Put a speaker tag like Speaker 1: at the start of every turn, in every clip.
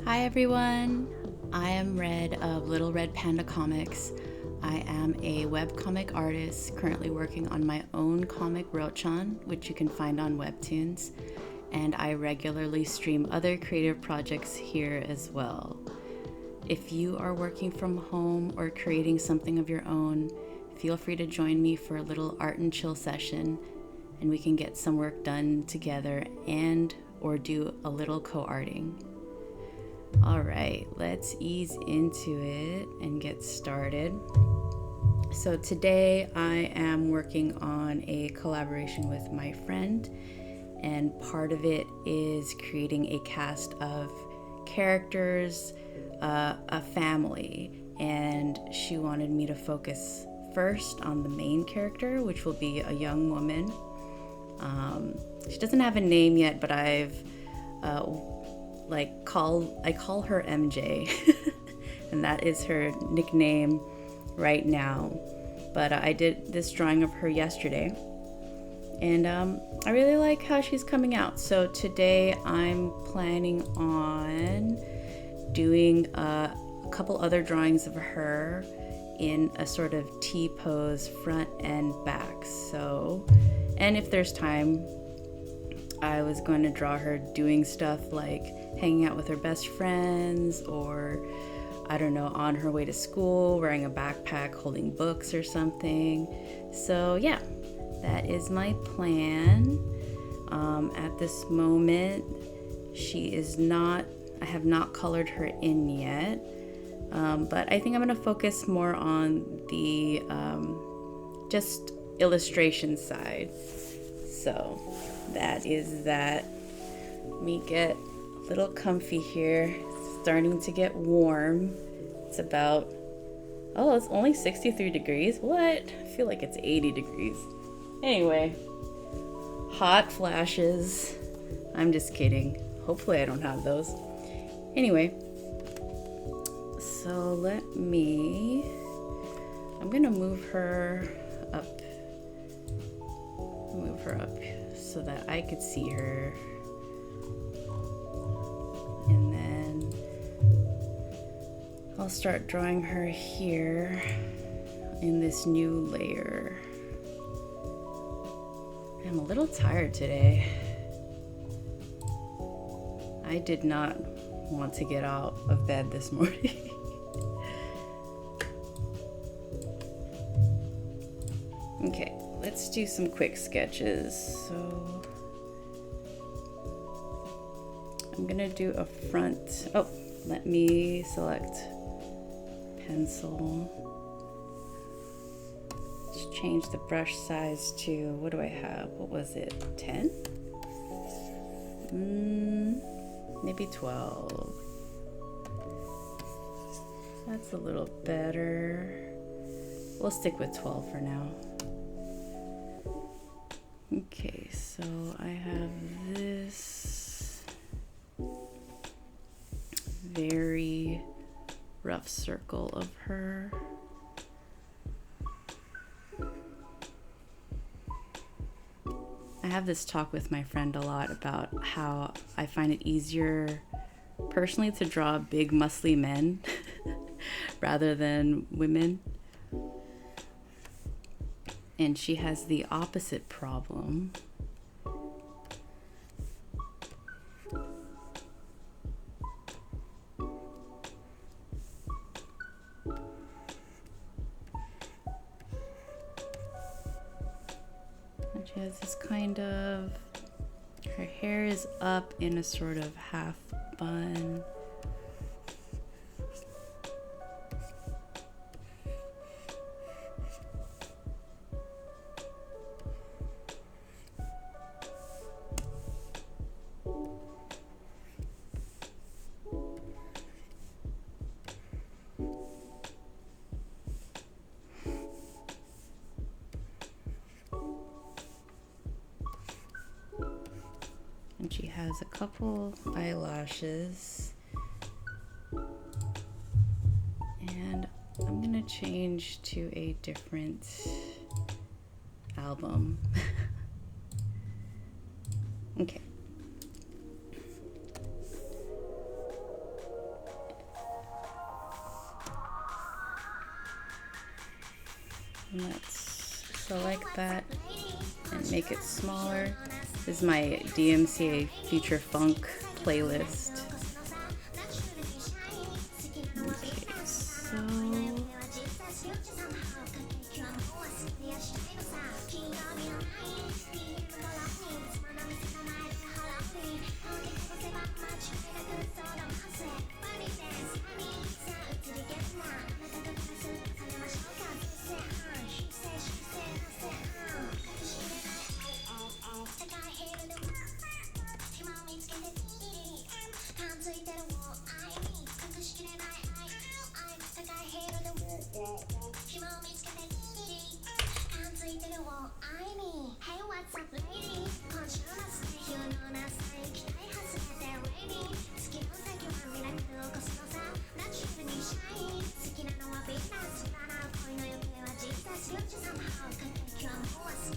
Speaker 1: Hi everyone, I am Red of Little Red Panda Comics. I am a webcomic artist currently working on my own comic Rochan, which you can find on Webtoons, and I regularly stream other creative projects here as well. If you are working from home or creating something of your own, feel free to join me for a little art and chill session, and we can get some work done together and or do a little co-arting. All right, let's ease into it and get started. So today I am working on a collaboration with my friend, and part of it is creating a cast of characters, a family, and she wanted me to focus first on the main character, which will be a young woman. She doesn't have a name yet, but I call her MJ, and that is her nickname right now. But I did this drawing of her yesterday, and I really like how she's coming out. So today I'm planning on doing a couple other drawings of her in a sort of T-pose front and back. So, and if there's time, I was going to draw her doing stuff like hanging out with her best friends, or I don't know, on her way to school, wearing a backpack, holding books or something. So yeah, that is my plan. At this moment, I have not colored her in yet, but I think I'm going to focus more on the just illustration side. So that is that. Let me get a little comfy here. It's starting to get warm. It's only 63 degrees. What? I feel like it's 80 degrees. Anyway, hot flashes. I'm just kidding. Hopefully I don't have those. Anyway, so I'm gonna move her up so that I could see her, and then I'll start drawing her here in this new layer. I'm a little tired today. I did not want to get out of bed this morning. Okay, let's do some quick sketches. So I'm gonna do a front. Oh, let me select pencil. Let's change the brush size to, what do I have? What was it? 10? Maybe 12. That's a little better. We'll stick with 12 for now. Okay, so I have this very rough circle of her. I have this talk with my friend a lot about how I find it easier personally to draw big muscly men rather than women. And she has the opposite problem. And she has this kind of, her hair is up in a sort of half bun. And she has a couple eyelashes. And I'm gonna change to a different album. Okay. And let's select that and make it smaller. This is my DMCA Future Funk playlist. Okay,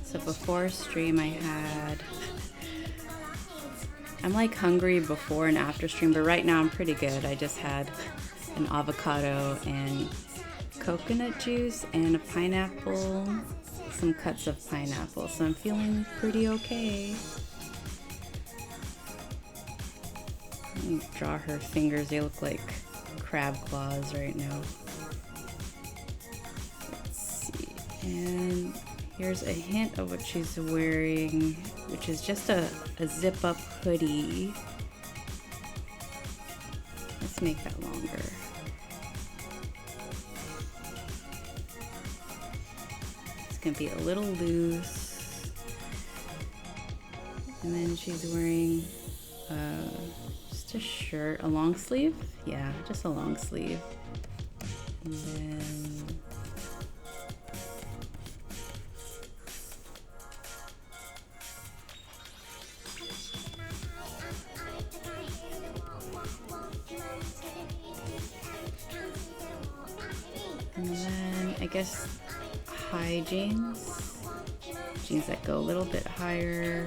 Speaker 1: so before stream I had, I'm like hungry before and after stream, but right now I'm pretty good. I just had an avocado and coconut juice and a pineapple, some cuts of pineapple, so I'm feeling pretty okay. Let me draw her fingers. They look like crab claws right now. Let's see, and here's a hint of what she's wearing, which is just a zip-up hoodie. Let's make that longer. It's gonna be a little loose. And then she's wearing just a shirt, a long sleeve? Yeah, just a long sleeve. And then I guess high jeans that go a little bit higher.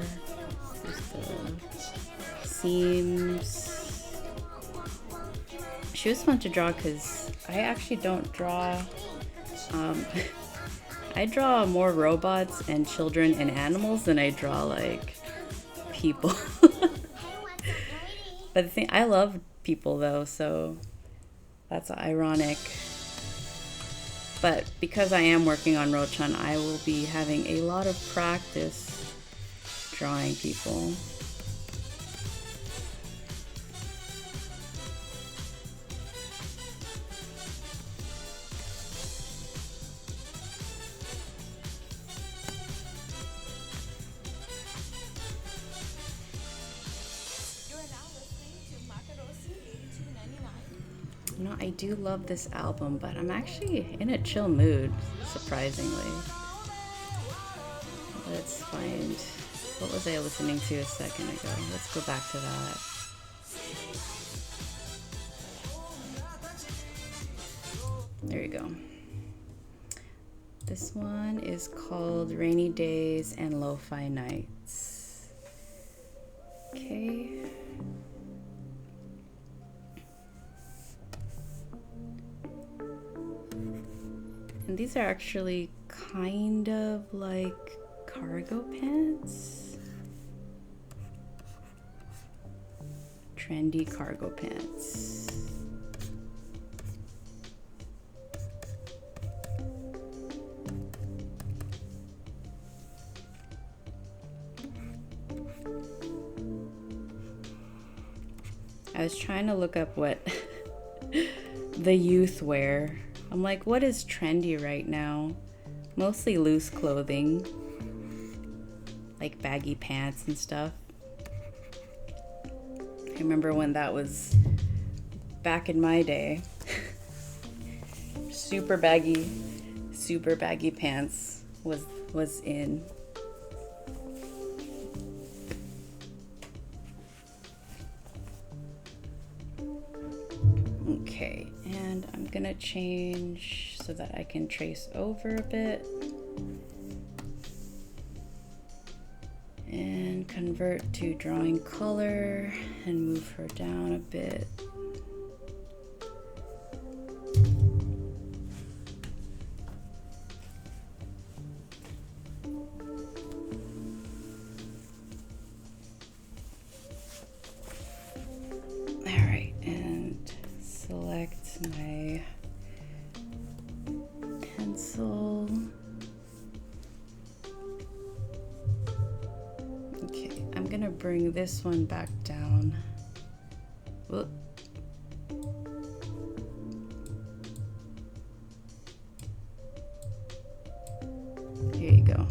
Speaker 1: Just the seams. She was fun to draw because I actually don't draw. I draw more robots and children and animals than I draw like people. But the thing, I love people though, so that's ironic. But because I am working on Rochan, I will be having a lot of practice drawing people. You know, I do love this album, but I'm actually in a chill mood, surprisingly. Let's find, what was I listening to a second ago? Let's go back to that. There you go. This one is called Rainy Days and Lo-Fi Nights. Okay. And these are actually kind of like cargo pants. Trendy cargo pants. I was trying to look up what the youth wear. I'm like, what is trendy right now? Mostly loose clothing, like baggy pants and stuff. I remember when that was back in my day. super baggy pants was in. Okay, and I'm gonna change so that I can trace over a bit and convert to drawing color and move her down a bit. bring this one back down. Whoop. Here you go.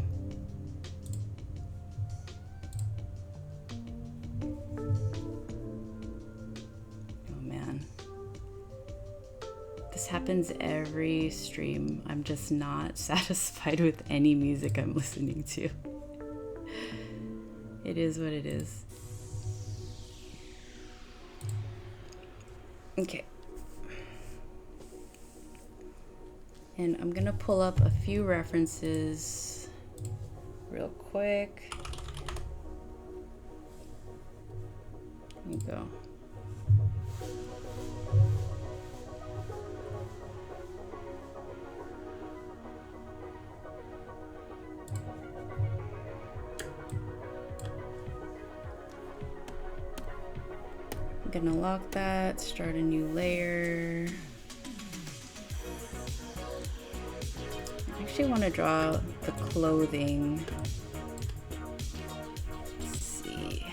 Speaker 1: Oh man. This happens every stream. I'm just not satisfied with any music I'm listening to. It is what it is. Okay. And I'm gonna pull up a few references real quick. There you go. I'm gonna lock that, start a new layer. I actually want to draw the clothing. Let's see.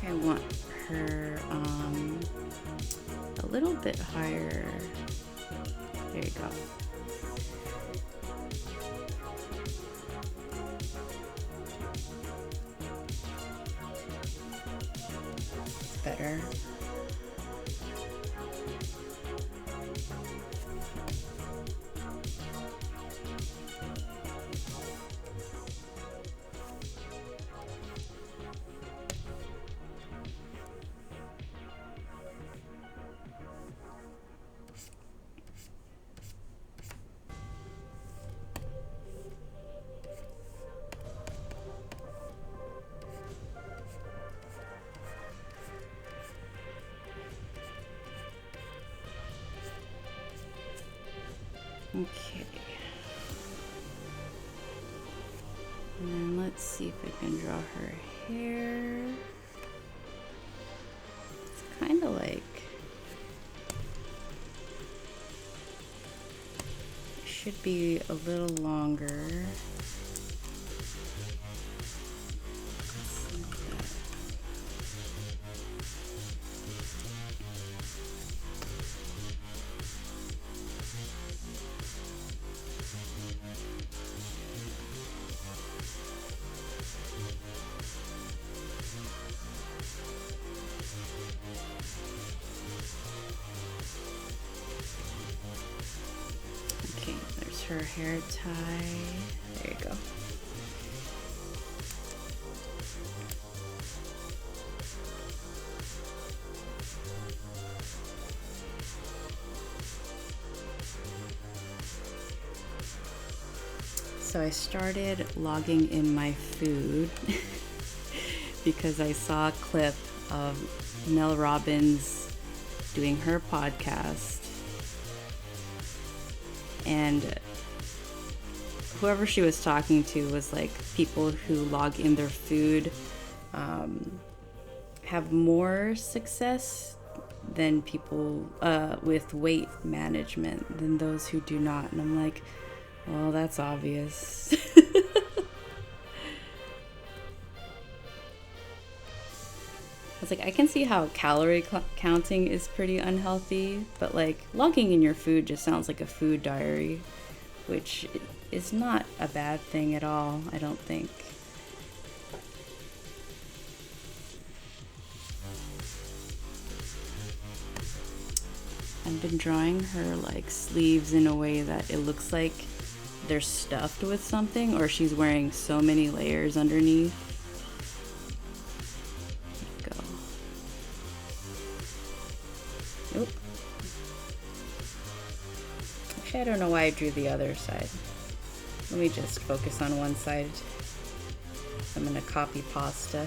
Speaker 1: I want her a little bit higher. There you go. It's better. Okay. And then let's see if I can draw her hair. It's kind of like, it should be a little longer. Her hair tie. There you go. So I started logging in my food because I saw a clip of Mel Robbins doing her podcast. And whoever she was talking to was like people who log in their food have more success than people with weight management than those who do not. And I'm like, well, that's obvious. I was like, I can see how calorie counting is pretty unhealthy, but like logging in your food just sounds like a food diary, which is not a bad thing at all, I don't think. I've been drawing her like sleeves in a way that it looks like they're stuffed with something, or she's wearing so many layers underneath. Nope. Actually, I don't know why I drew the other side. Let me just focus on one side. I'm gonna copy pasta.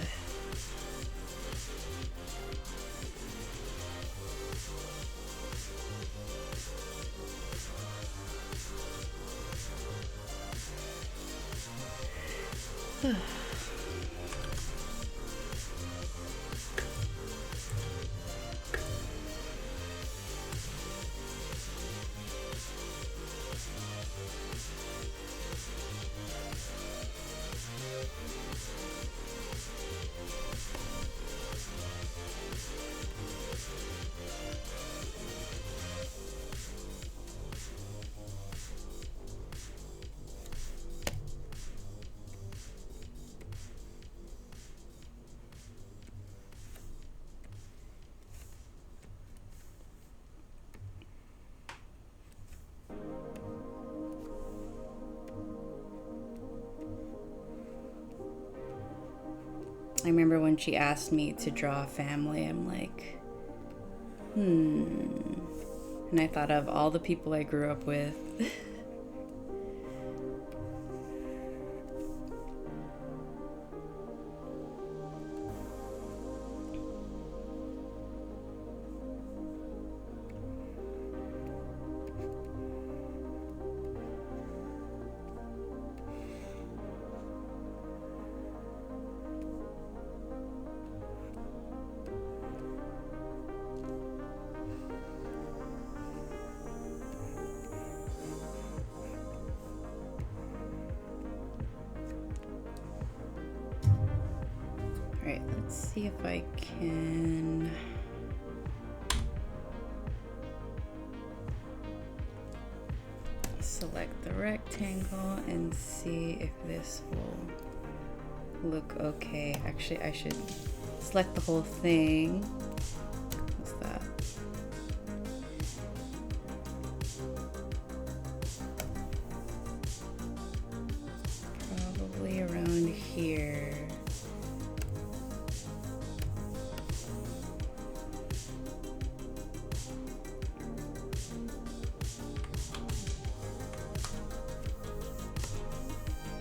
Speaker 1: I remember when she asked me to draw a family, I'm like, And I thought of all the people I grew up with. Alright, let's see if I can select the rectangle and see if this will look okay. Actually, I should select the whole thing. What's that? Probably around here.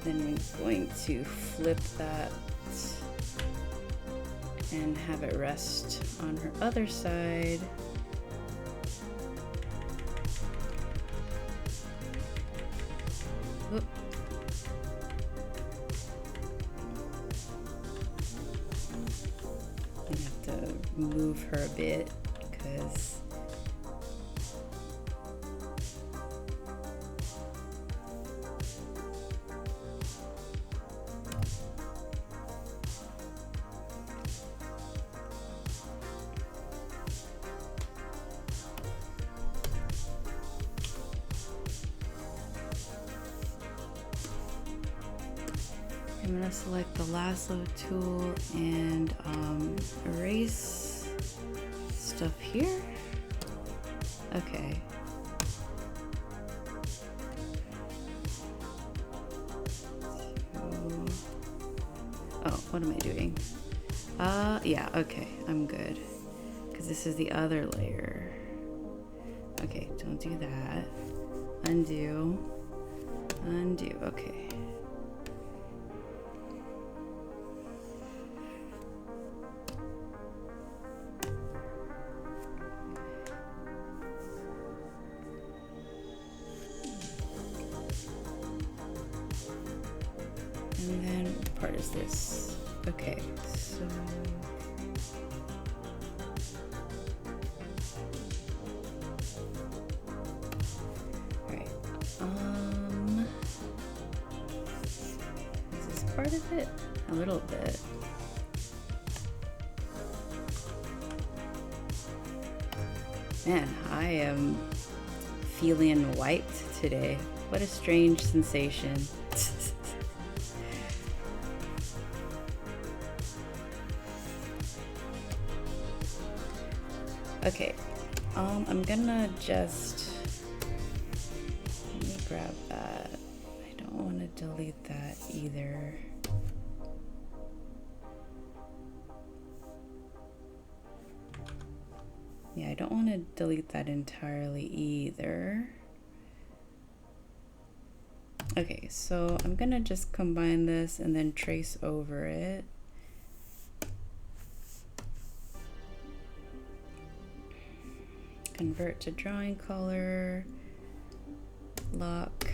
Speaker 1: Then we're going to flip that and have it rest on her other side. Whoop. I have to move her a bit because I'm going to select the lasso tool and erase stuff here. Okay. Oh, what am I doing? Yeah, okay, I'm good. Because this is the other layer. Okay, don't do that. Undo. Undo, okay. this. Okay, so alright. Is this part of it? A little bit. Man, I am feeling wiped today. What a strange sensation. Okay, I'm gonna just, let me grab that. I don't want to delete that either. Yeah, I don't want to delete that entirely either. Okay, so I'm gonna just combine this and then trace over it. Convert to drawing color, lock,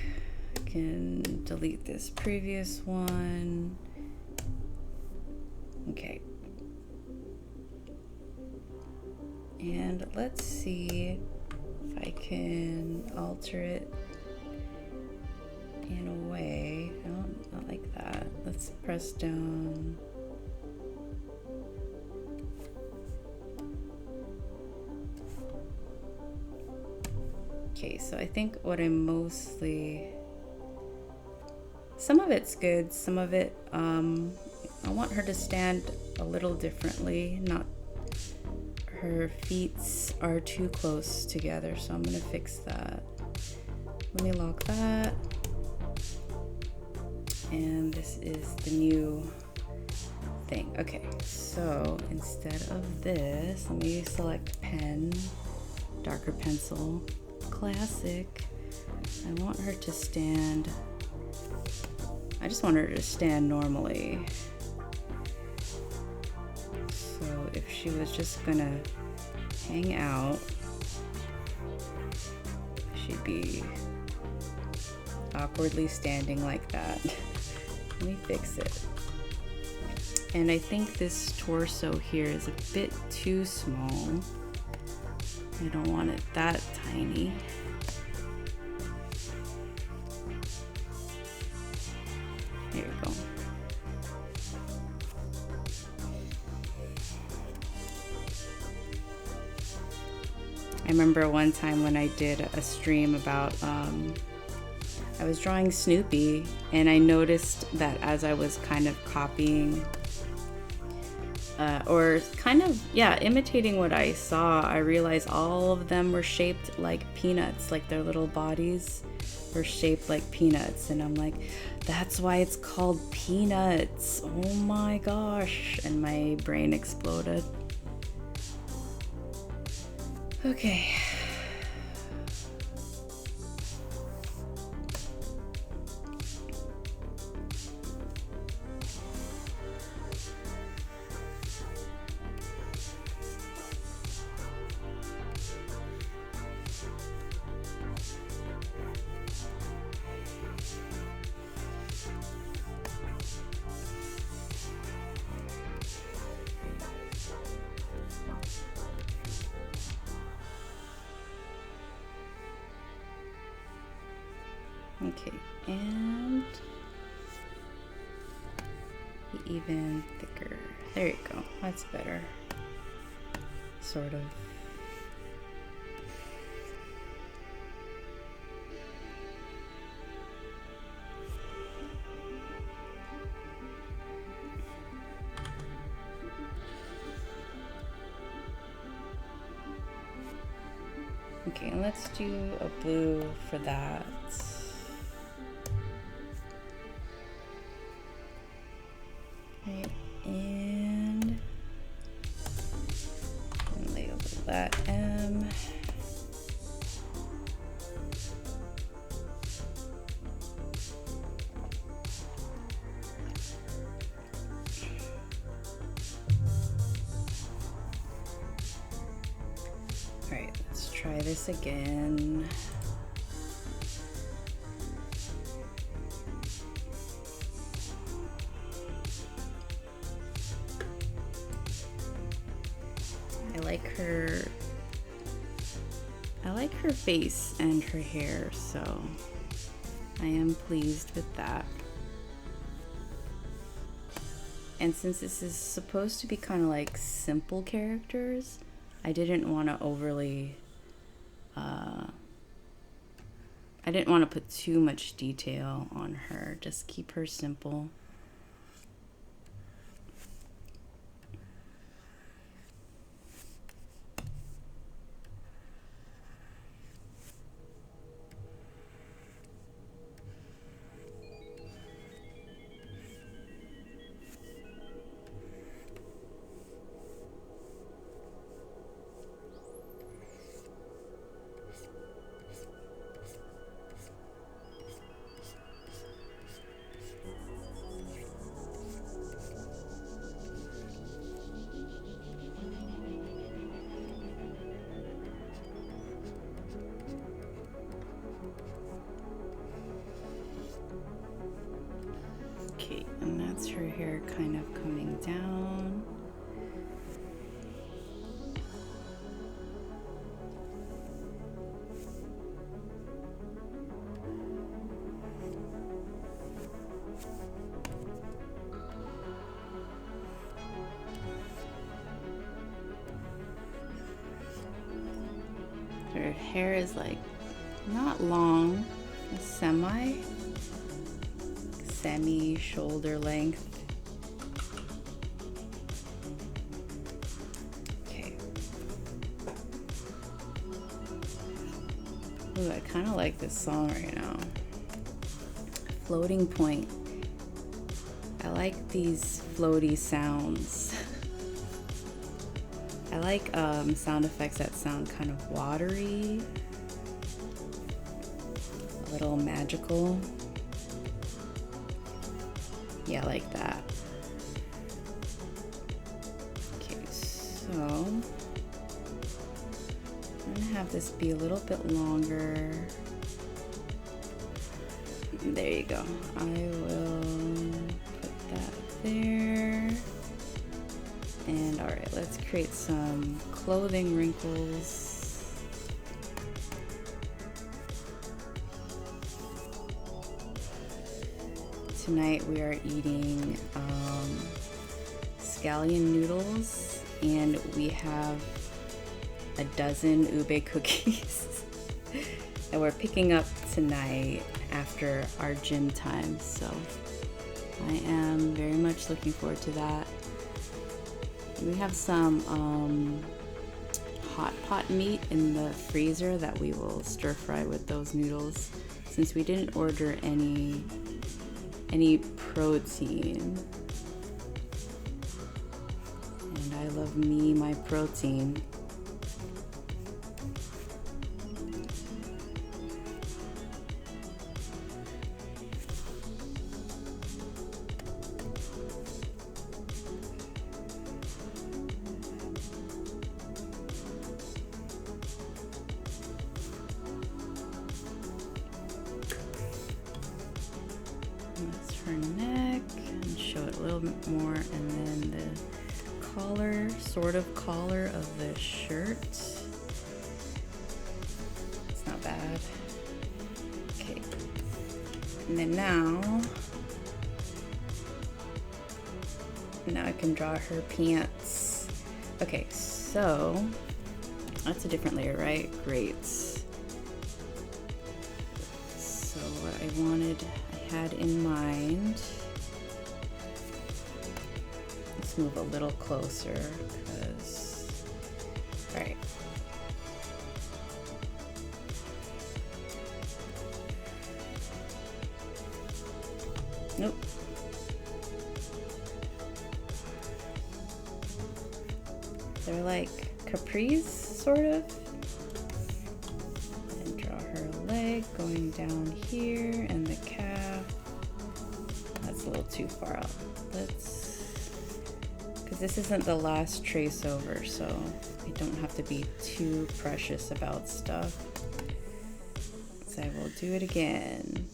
Speaker 1: I can delete this previous one. Okay. And let's see if I can alter it in a way. No, not like that. Let's press down. Okay, so I think what I mostly, some of it's good, some of it, I want her to stand a little differently, not, her feet are too close together, so I'm gonna fix that. Let me lock that. And this is the new thing. Okay, so instead of this, let me select pen, darker pencil, classic. I want her to stand, I just want her to stand normally. So if she was just gonna hang out, she'd be awkwardly standing like that. Let me fix it. And I think this torso here is a bit too small. I don't want it that tiny. There we go. I remember one time when I did a stream about, I was drawing Snoopy, and I noticed that as I was kind of copying, or kind of, yeah, imitating what I saw, I realized all of them were shaped like peanuts, like their little bodies were shaped like peanuts. And I'm like, that's why it's called Peanuts. Oh my gosh. And my brain exploded. Okay. Okay, and be even thicker. There you go. That's better. Sort of. Okay, and let's do a blue for that. Okay, and label that M. Alright, let's try this again. I like her face and her hair, so I am pleased with that. And since this is supposed to be kind of like simple characters, I didn't want to overly, I didn't want to put too much detail on her. Just keep her simple. Okay, and that's her hair kind of coming down. Her hair is like not long, semi shoulder length. Okay. Ooh, I kind of like this song right now. Floating Point. I like these floaty sounds. I like sound effects that sound kind of watery, a little magical. Yeah, I like that. Okay, so I'm gonna have this be a little bit longer. There you go. I will put that there. And all right, let's create some clothing wrinkles. Tonight we are eating scallion noodles, and we have a dozen ube cookies that we're picking up tonight after our gym time. So I am very much looking forward to that. We have some hot pot meat in the freezer that we will stir fry with those noodles, since we didn't order any protein. And I love me my protein. That's her neck, and show it a little bit more, and then the collar, sort of collar of the shirt. It's not bad. Okay, and then now I can draw her pants. Okay, so that's a different layer, right? Great. So what I had in mind, let's move a little closer, because, all right. Nope. They're like capris, sort of. And draw her leg going down here, and the calf. That's a little too far out. Because this isn't the last trace over, so I don't have to be too precious about stuff. So I will do it again.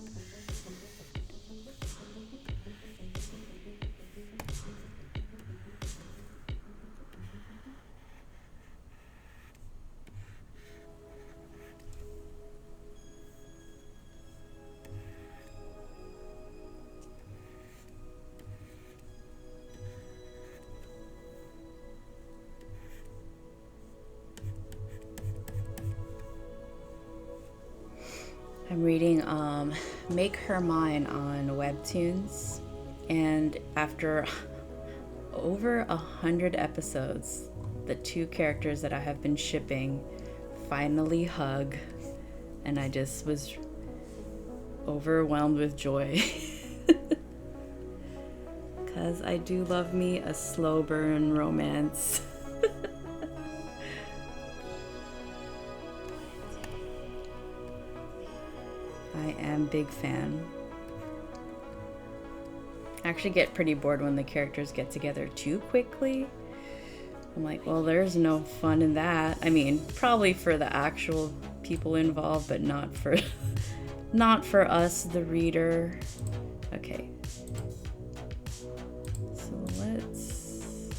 Speaker 1: I'm reading Make Her Mine on Webtoons, and after over 100 episodes, the two characters that I have been shipping finally hug, and I just was overwhelmed with joy. Because I do love me a slow burn romance. I am big fan. I actually get pretty bored when the characters get together too quickly. I'm like, well, there's no fun in that. I mean, probably for the actual people involved, but not for not for us, the reader. Okay. So let's...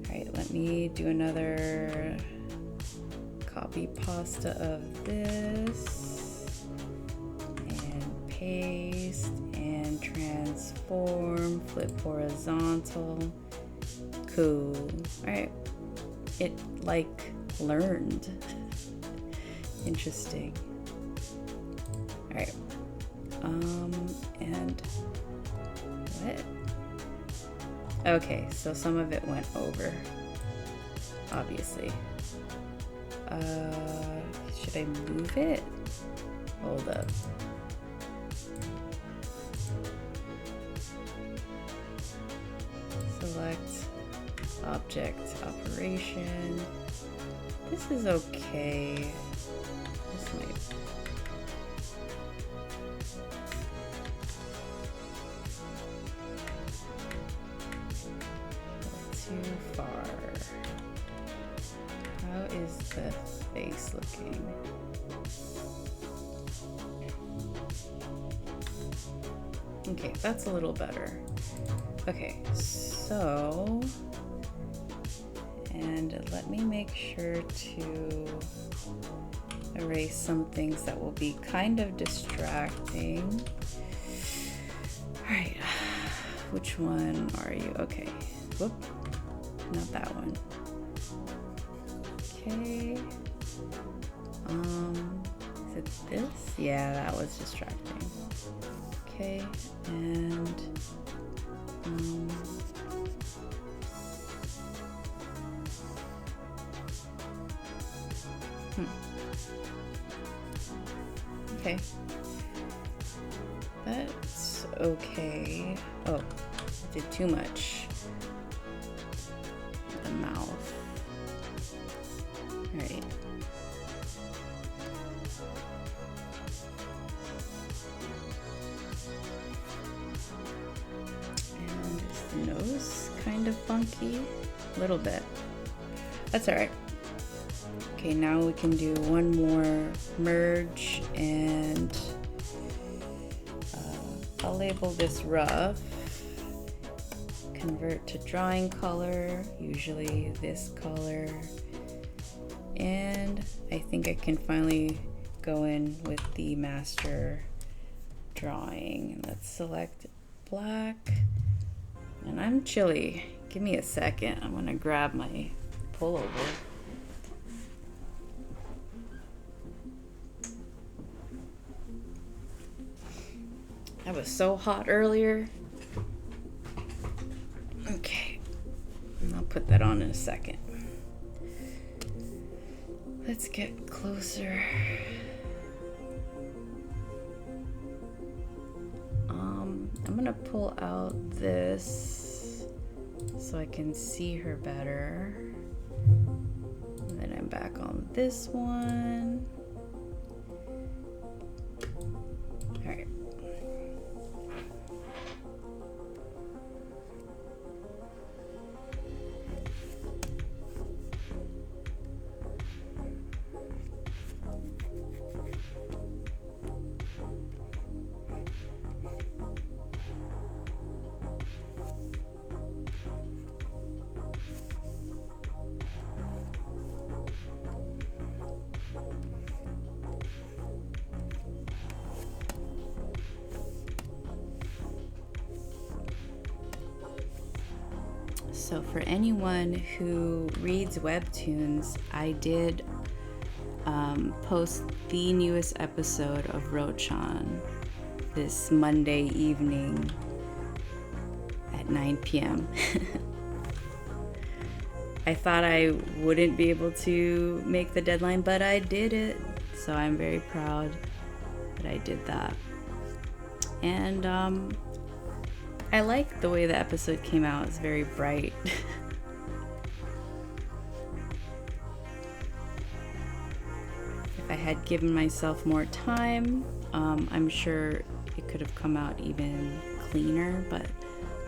Speaker 1: Alright, let me do another copy pasta of this. And paste and transform, flip horizontal. Cool. Alright. It like learned. Interesting. Alright. And what? Okay, so some of it went over. Obviously. Should I move it? Hold up. Select object operation. This is okay. This might. Too far. How is the face looking? Okay, that's a little better. Okay, so, and let me make sure to erase some things that will be kind of distracting. All right, which one are you? Okay, whoop, not that one. Okay, is it this? Yeah, that was distracting. Okay, and okay, that's okay. Oh, did too much. The mouth. All right. And is the nose kind of funky? A little bit. That's all right. Okay, now we can do one more merge, and I'll label this rough. Convert to drawing color, usually this color. And I think I can finally go in with the master drawing. Let's select black. And I'm chilly. Give me a second. I'm gonna grab my pullover. I was so hot earlier. Okay, I'll put that on in a second. Let's get closer. I'm gonna pull out this so I can see her better. And then I'm back on this one. All right. So for anyone who reads webtoons, I did post the newest episode of Rochan this Monday evening at 9 p.m. I thought I wouldn't be able to make the deadline, but I did it. So I'm very proud that I did that. And I like the way the episode came out. It's very bright. If I had given myself more time, I'm sure it could have come out even cleaner, but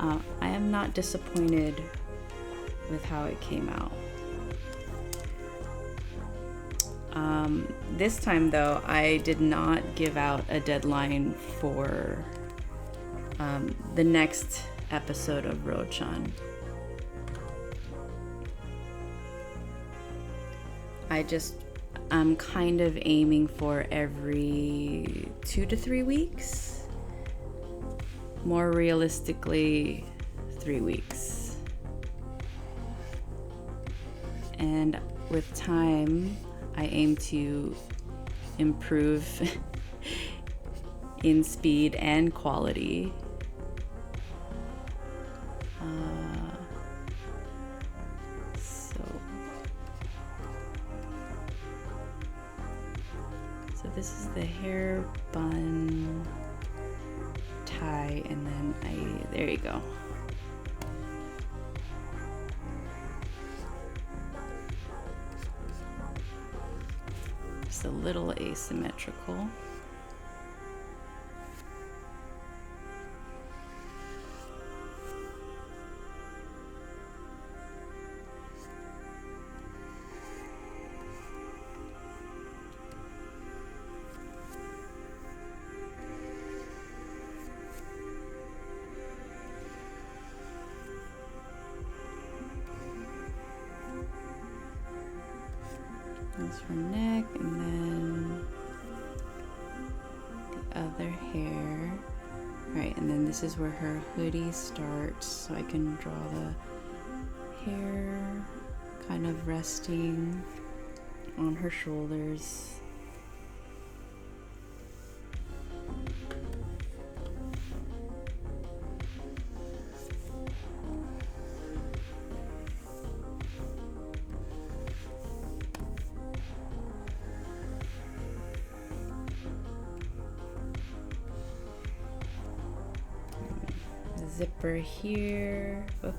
Speaker 1: I am not disappointed with how it came out. This time though, I did not give out a deadline for the next episode of Rochan. I'm kind of aiming for every 2 to 3 weeks. More realistically, 3 weeks. And with time, I aim to improve in speed and quality. So this is the hair bun tie, and then there you go. Just a little asymmetrical. That's her neck, and then the other hair. Right, and then this is where her hoodie starts, so I can draw the hair kind of resting on her shoulders. Zipper here. Oops.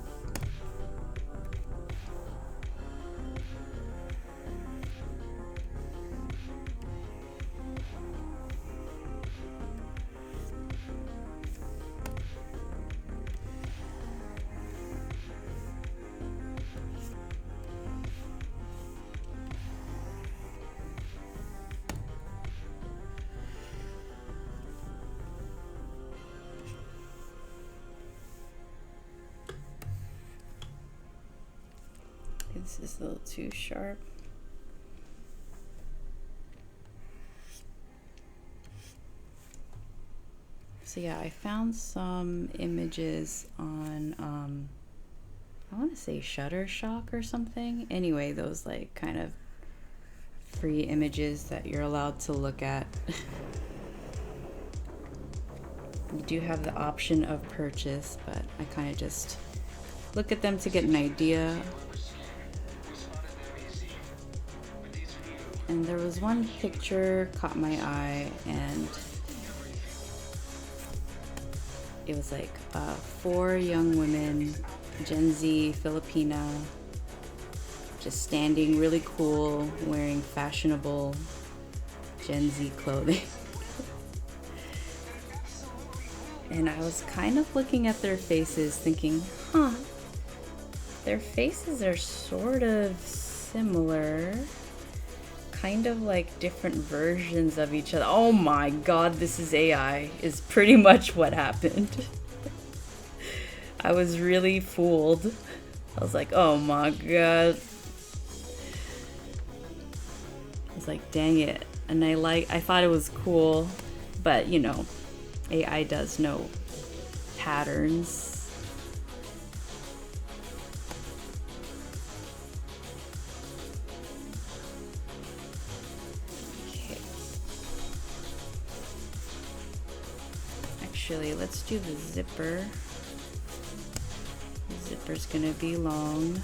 Speaker 1: This is a little too sharp. So yeah, I found some images on, I want to say Shutterstock or something. Anyway, those like kind of free images that you're allowed to look at. You do have the option of purchase, but I kind of just look at them to get an idea. And there was one picture caught my eye, and it was like 4 young women, Gen Z, Filipina, just standing really cool, wearing fashionable Gen Z clothing. And I was kind of looking at their faces thinking, their faces are sort of similar. Kind of like different versions of each other. Oh my god, this is AI, is pretty much what happened. I was really fooled. I was like, oh my god. I was like, dang it. And I thought it was cool, but you know, AI does know patterns. Actually, let's do the zipper. The zipper's gonna be long.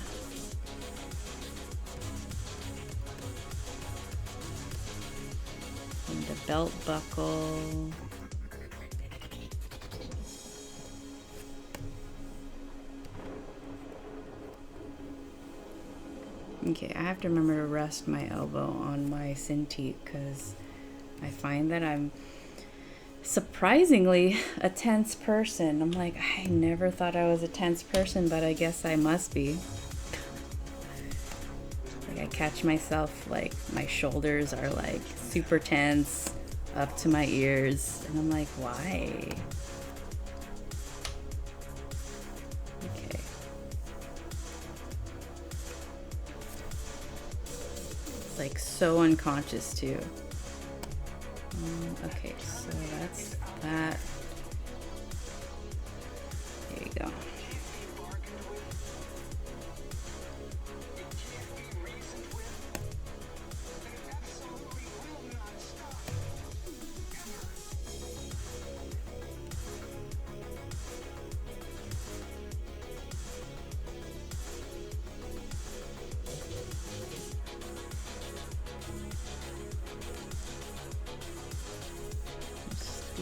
Speaker 1: And the belt buckle. Okay, I have to remember to rest my elbow on my Cintiq because I find that I'm surprisingly a tense person. I'm like, I never thought I was a tense person, but I guess I must be. Like, I catch myself, like, my shoulders are like super tense up to my ears, and I'm like, why? Okay. It's like so unconscious too. Okay, so that's that. There you go.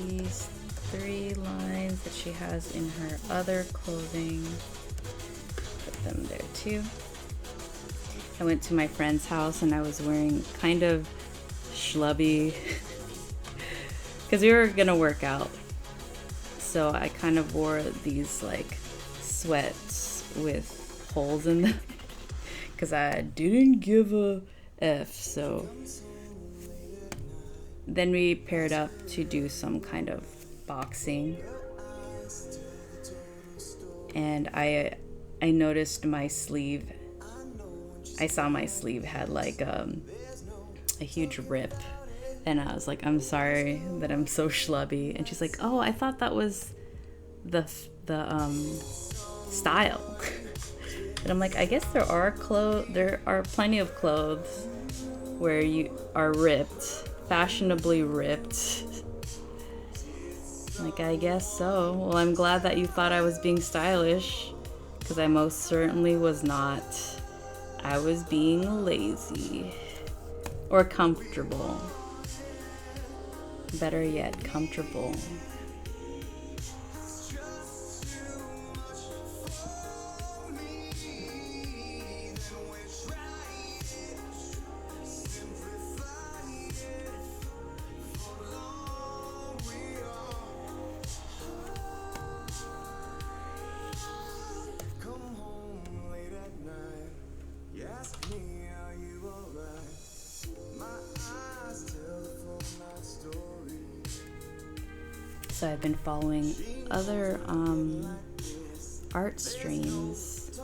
Speaker 1: These 3 lines that she has in her other clothing. Put them there too. I went to my friend's house and I was wearing kind of schlubby because we were gonna work out. So I kind of wore these like sweats with holes in them because I didn't give a F. So then we paired up to do some kind of boxing, and I noticed my sleeve. I saw my sleeve had like a huge rip, and I was like, I'm sorry that I'm so schlubby. And she's like, oh, I thought that was the style. And I'm like, I guess there are plenty of clothes where you are ripped, fashionably ripped. Like, I guess so. Well, I'm glad that you thought I was being stylish, because I most certainly was not. I was being lazy. Or comfortable. Better yet, comfortable. So I've been following other art streams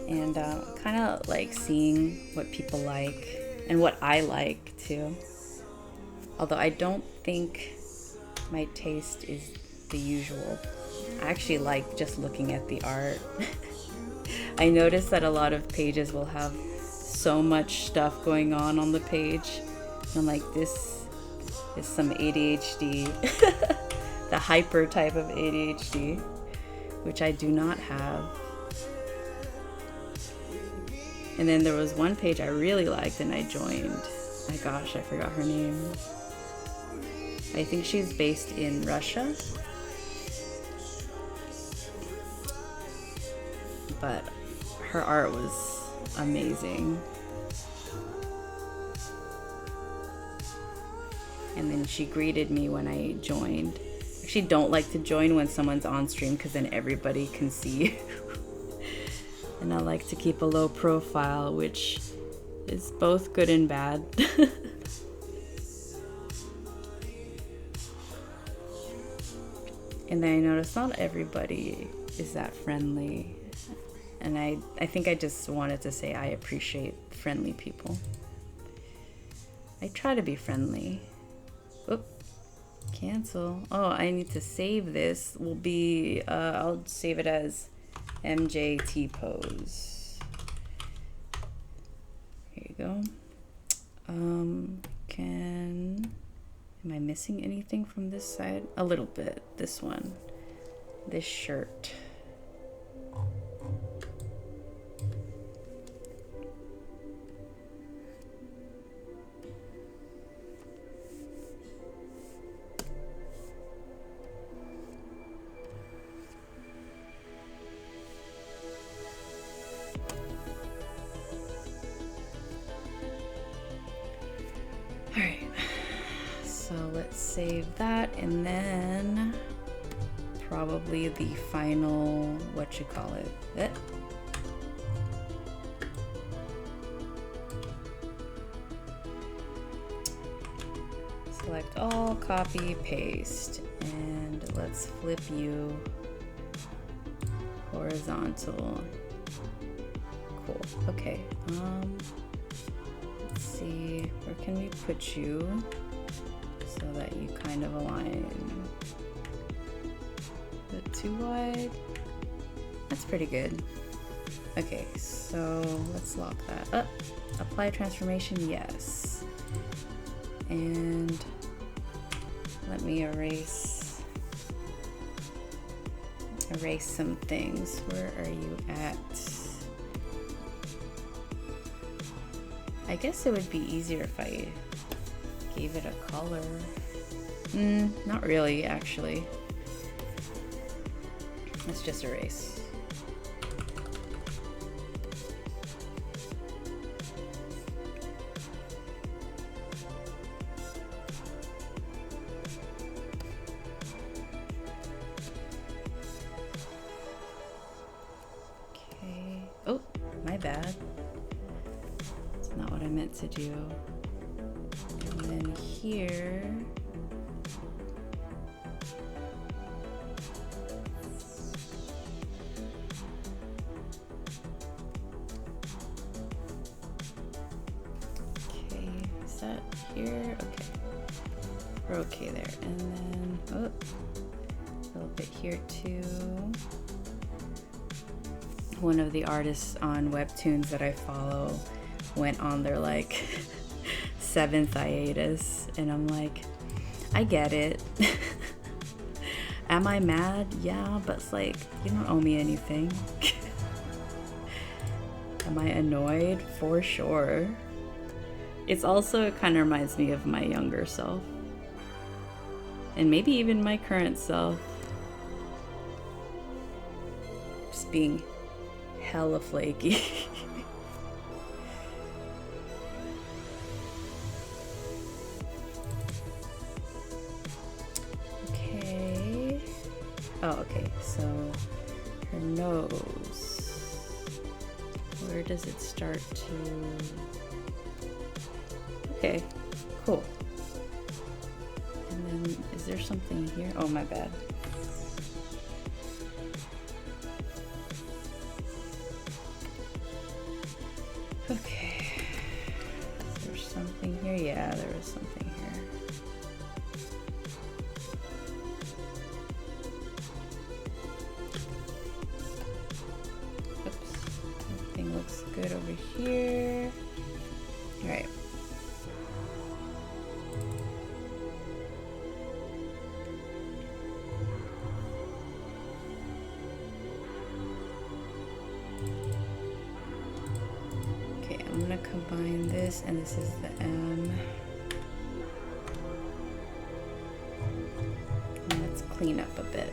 Speaker 1: and kind of like seeing what people like and what I like too. Although I don't think my taste is the usual. I actually like just looking at the art. I noticed that a lot of pages will have so much stuff going on the page. And I'm like, this is some ADHD, the hyper type of ADHD, which I do not have. And then there was one page I really liked and I joined. My gosh, I forgot her name. I think she's based in Russia. But her art was amazing. And then she greeted me when I joined. I actually don't like to join when someone's on stream because then everybody can see. And I like to keep a low profile, which is both good and bad. And then I noticed not everybody is that friendly. And I think I just wanted to say I appreciate friendly people. I try to be friendly. Oop, cancel. Oh, I need to save this. Will be, I'll save it as MJT pose. Here you go. Can Am I missing anything from this side? A little bit. This one. This shirt. Alright, so let's save that, and then probably the final, what you call it. Select all, copy, paste, and let's flip you horizontal. Cool, okay. Let's see, where can we put you so that you kind of align? Is it too wide? That's pretty good. Okay, so let's lock that up. Apply transformation, yes. And let me erase some things. Where are you at? I guess it would be easier if I gave it a color. Not really, actually. Let's just erase. Okay. Oh, my bad. Not what I meant to do. And then here, okay, is that here? Okay, we're okay there. And then, oh, a little bit here too. One of the artists on Webtoons that I follow went on their like 7th hiatus, and I'm like, I get it. Am I mad? Yeah, but it's like, you don't owe me anything. Am I annoyed? For sure. It's also, it kind of reminds me of my younger self, and maybe even my current self, just being hella flaky. Okay. Oh, okay. So her nose. Where does it start to? Okay, cool. And then is there something here? Oh, my bad. Okay, is there something here? Yeah, there was something here. Oops, everything looks good over here. All right. I'm gonna combine this, and this is the M. And let's clean up a bit.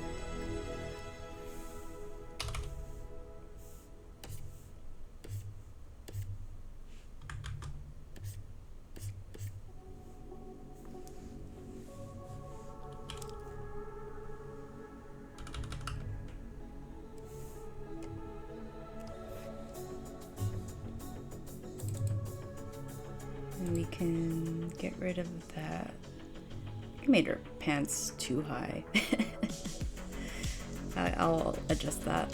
Speaker 1: And we can get rid of that. I made her pants too high. I'll adjust that.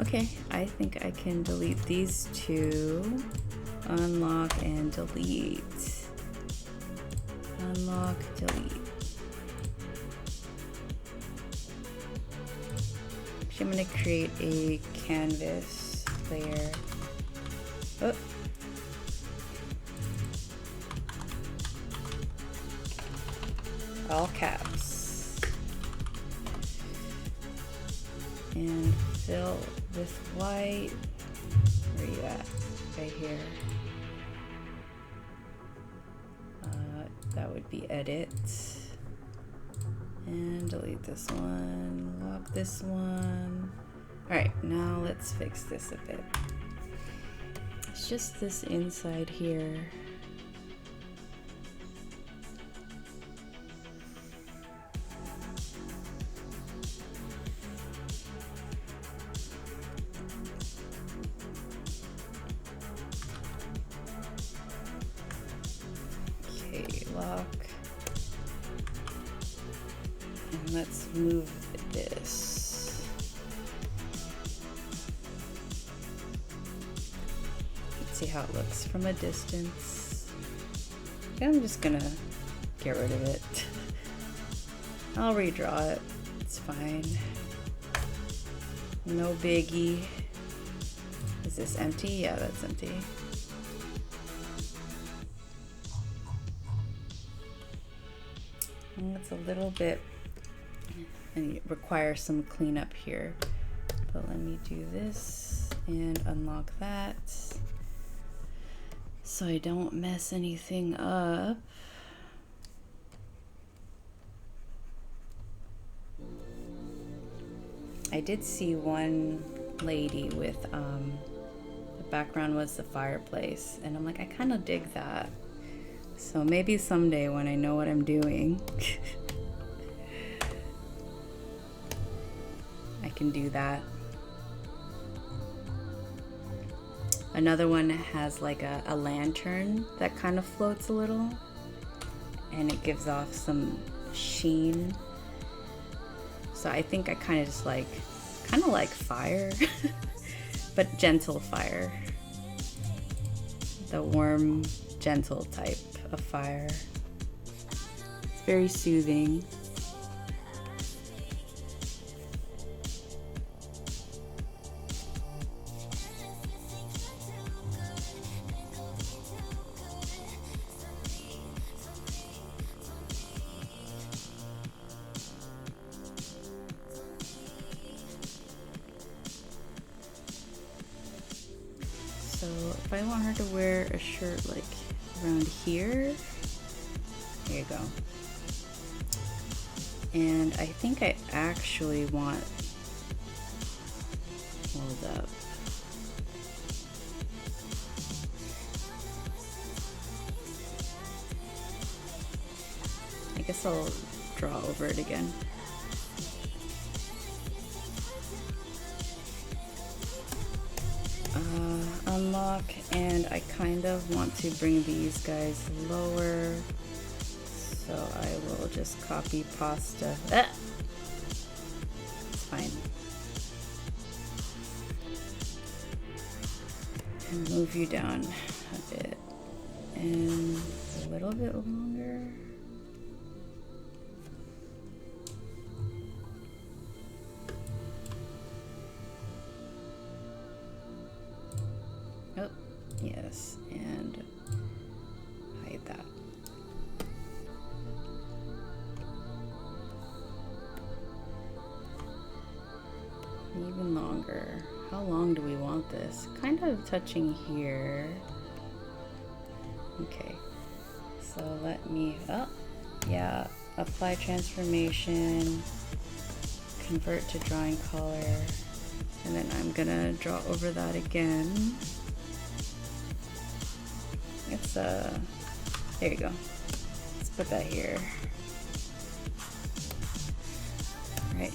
Speaker 1: Okay, I think I can delete these two. Unlock and delete. Unlock, delete. Actually, I'm gonna create a canvas layer. Oh. all caps. And fill with white. Where are you at? Right here. That would be edit. And delete this one, lock this one. All right, now let's fix this a bit. It's just this inside here. Lock. And let's move this. Let's see how it looks from a distance. I'm just gonna get rid of it. I'll redraw it. It's fine. No biggie. Is this empty? Yeah, that's empty. It's a little bit, and it requires some cleanup here. But let me do this and unlock that so I don't mess anything up. I did see one lady with, the background was the fireplace, and I'm like, I kind of dig that. So maybe someday when I know what I'm doing, I can do that. Another one has like a lantern that kind of floats a little, and it gives off some sheen. So I think I kind of just like, kind of like fire, but gentle fire. The warm, gentle type of fire. It's very soothing. So if I want her to wear a shirt like around here, there you go. And I think I actually want, hold up. I guess I'll draw over it again. Unlock, and I kind of want to bring these guys lower, so I will just copy pasta. Ah! It's fine. And move you down a bit, and a little bit longer. Oh, yes, and hide that. Even longer. How long do we want this? Kind of touching here. Okay, so let me, oh, yeah, apply transformation, convert to drawing color, and then I'm gonna draw over that again. It's there you go. Let's put that here. All right,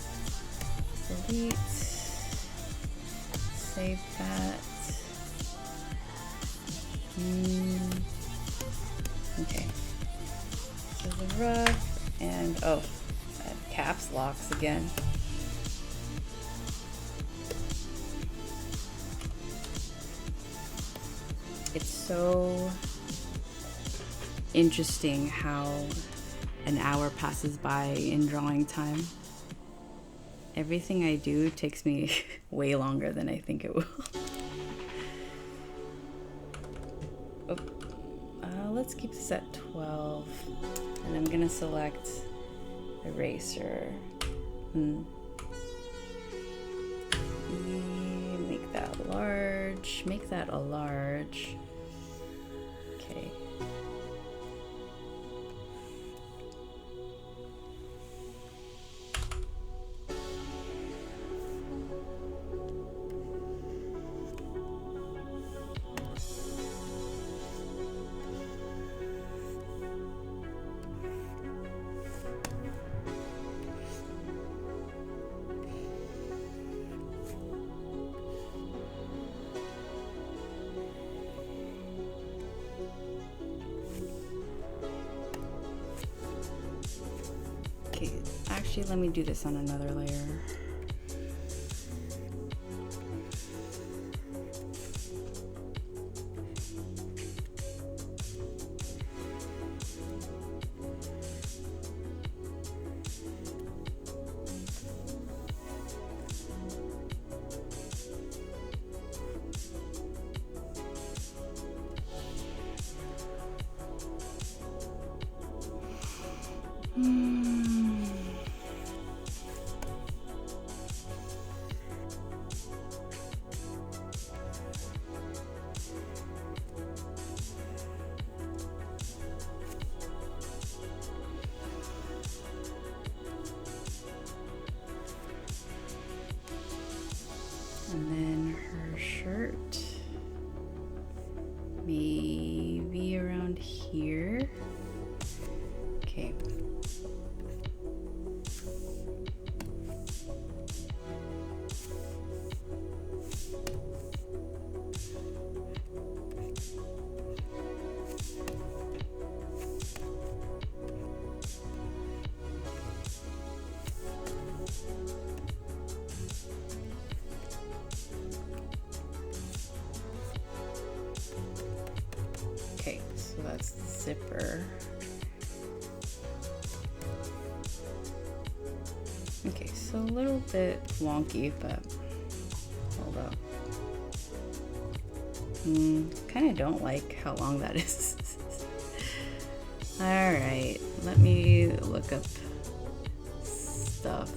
Speaker 1: delete, save that. Okay, so the rough, and oh, caps locks again. It's so interesting how an hour passes by in drawing time. Everything I do takes me way longer than I think it will. Oh, let's keep this at 12. And I'm gonna select eraser. Make that large. Make that a large. Okay. Actually, let me do this on another layer. And then her shirt, maybe around here. Okay. Okay, so that's the zipper. Okay, so a little bit wonky, but hold up. Kind of don't like how long that is. All right, let me look up stuff.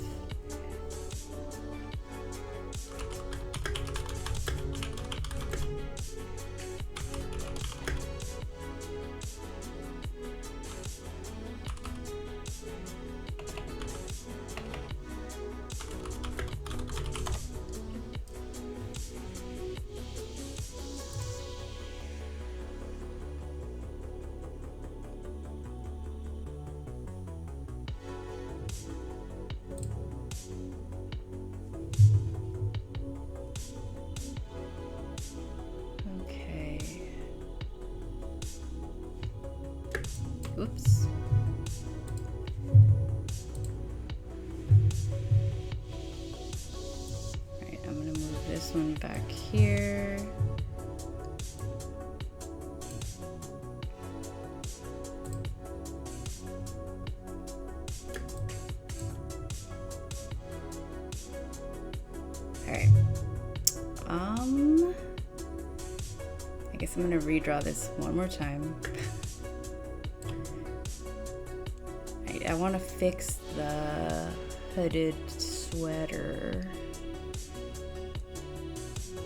Speaker 1: Oops. Alright, I'm gonna move this one back here. Alright. I guess I'm gonna redraw this one more time. I want to fix the hooded sweater.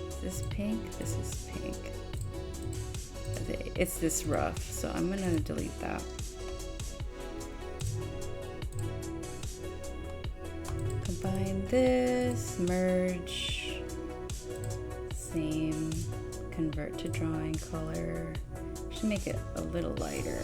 Speaker 1: Is this pink? This is pink. It's this rough, so I'm gonna delete that. Combine this, merge, same, convert to drawing color. Should make it a little lighter.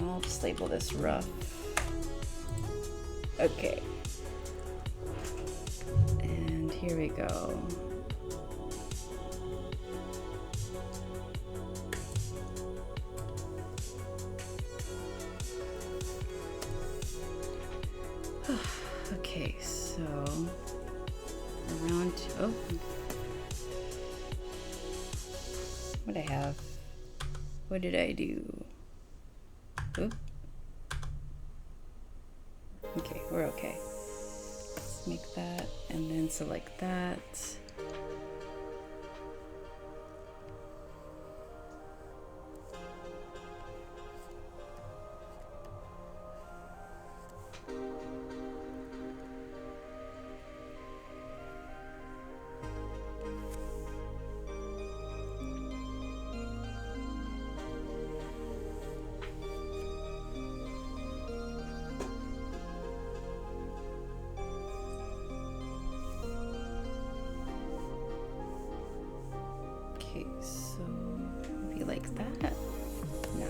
Speaker 1: I'll just label this rough. Okay. And here we go. Okay, so around, oh. What'd I have? What did I do? Oop. Okay, we're okay. Let's make that and then select that. Okay, so maybe like that. Nah.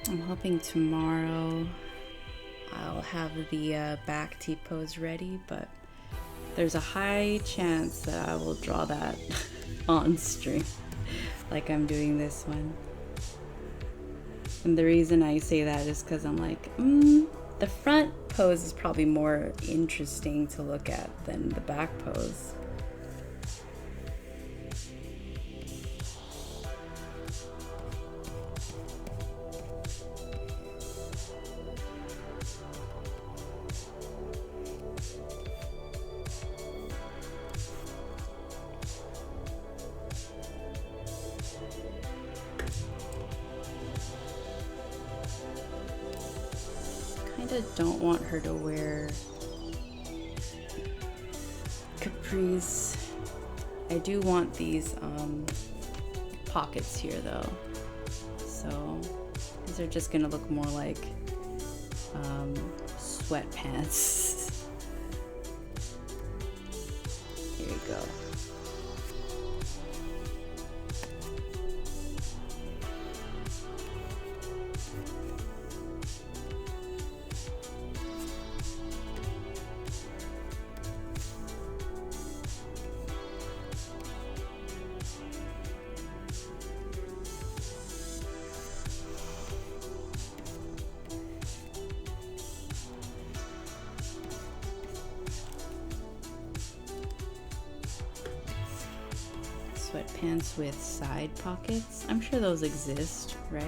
Speaker 1: I'm hoping tomorrow I'll have the back T-pose ready, but there's a high chance that I will draw that on stream, like I'm doing this one. And the reason I say that is because I'm like, the front pose is probably more interesting to look at than the back pose. I don't want her to wear capris. I do want these pockets here though, so these are just gonna look more like sweatpants. Here we go. Sweatpants with side pockets. I'm sure those exist, right?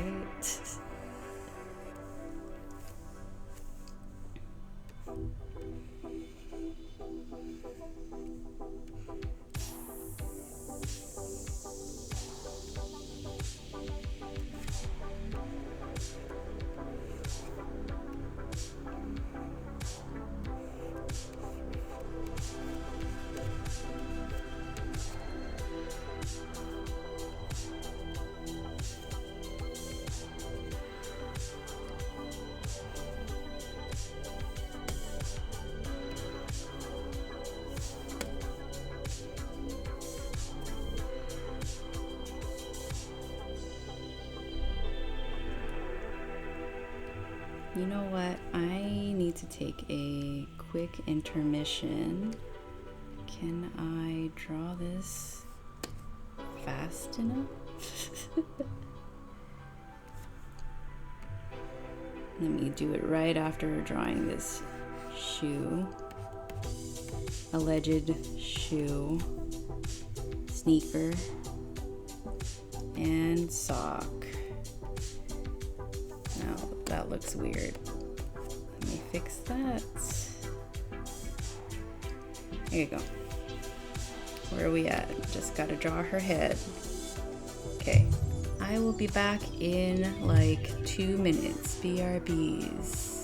Speaker 1: You know what? I need to take a quick intermission. Can I draw this fast enough? Let me do it right after drawing this shoe. Alleged shoe. Sneaker. And sock. Now that looks weird. Let me fix that. Here you go. Where are we at? Just gotta draw her head. Okay. I will be back in like 2 minutes. BRBs.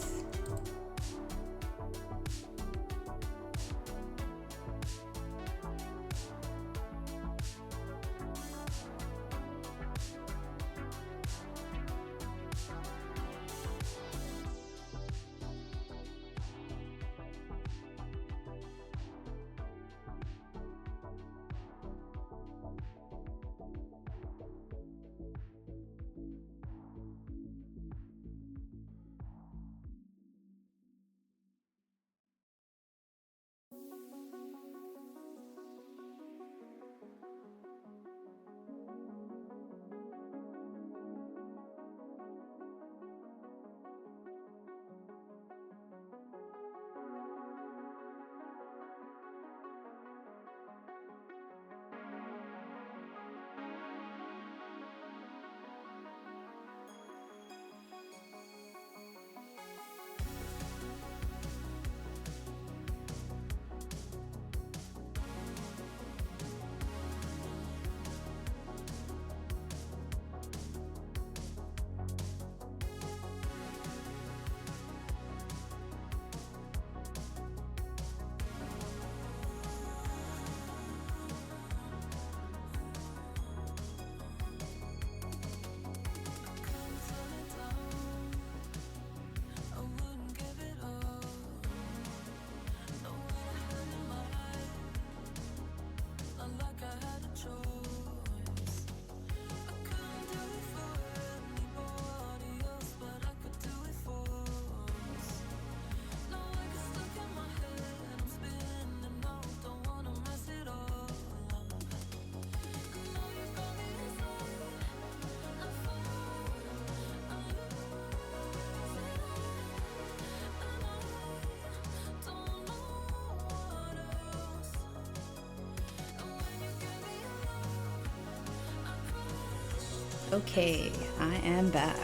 Speaker 1: Okay, I am back.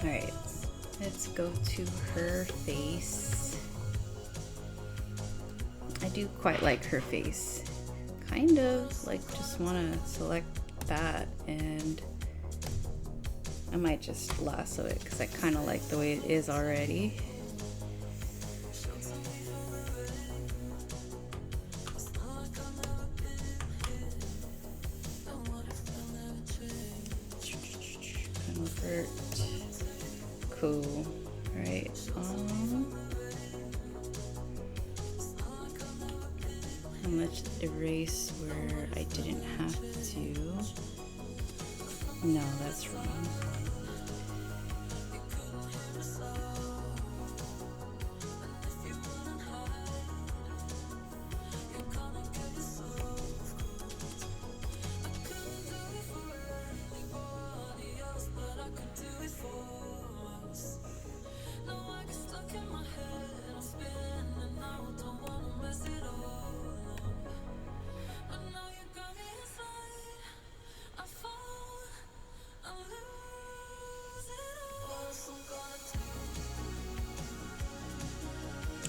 Speaker 1: Alright, let's go to her face. I do quite like her face. Kind of like just want to select that, and I might just lasso it because I kind of like the way it is already. Convert. Cool. Right. How much erase where I didn't have to? No, that's wrong.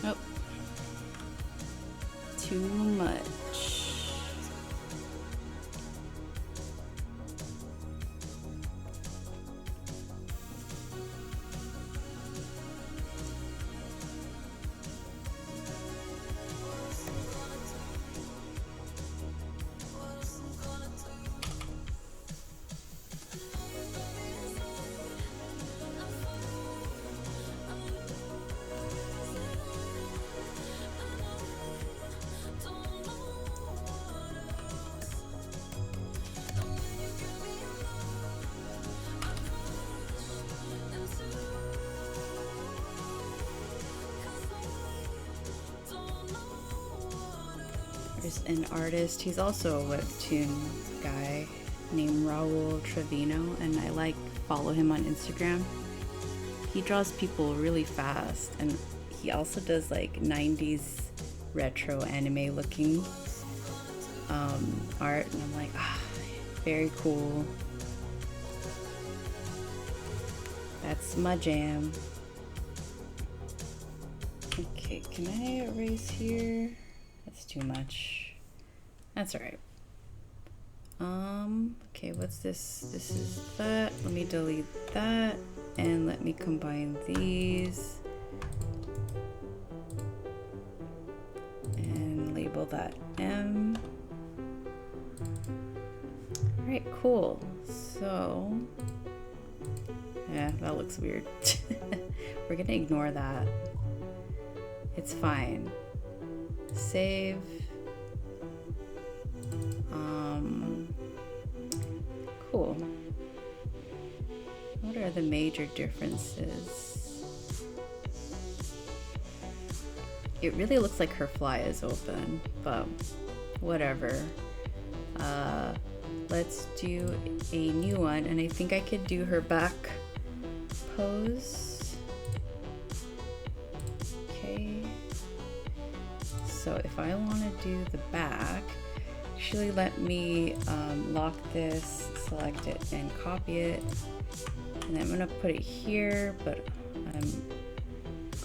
Speaker 1: Oh, too much. There's an artist, he's also a webtoon guy named Raul Trevino, and I follow him on Instagram. He draws people really fast, and he also does like 90s retro anime looking art, and I'm like, very cool. That's my jam. Okay, can I erase here? That's too much. That's all right. Okay, what's this? This is that. Let me delete that and let me combine these and label that M. All right, cool. So, yeah, that looks weird. We're gonna ignore that. It's fine. Save. Cool. What are the major differences? It really looks like her fly is open, but whatever. Let's do a new one, and I think I could do her back pose. Okay. So if I want to do the back, actually let me lock this, select it, and copy it. And I'm gonna put it here, but I'm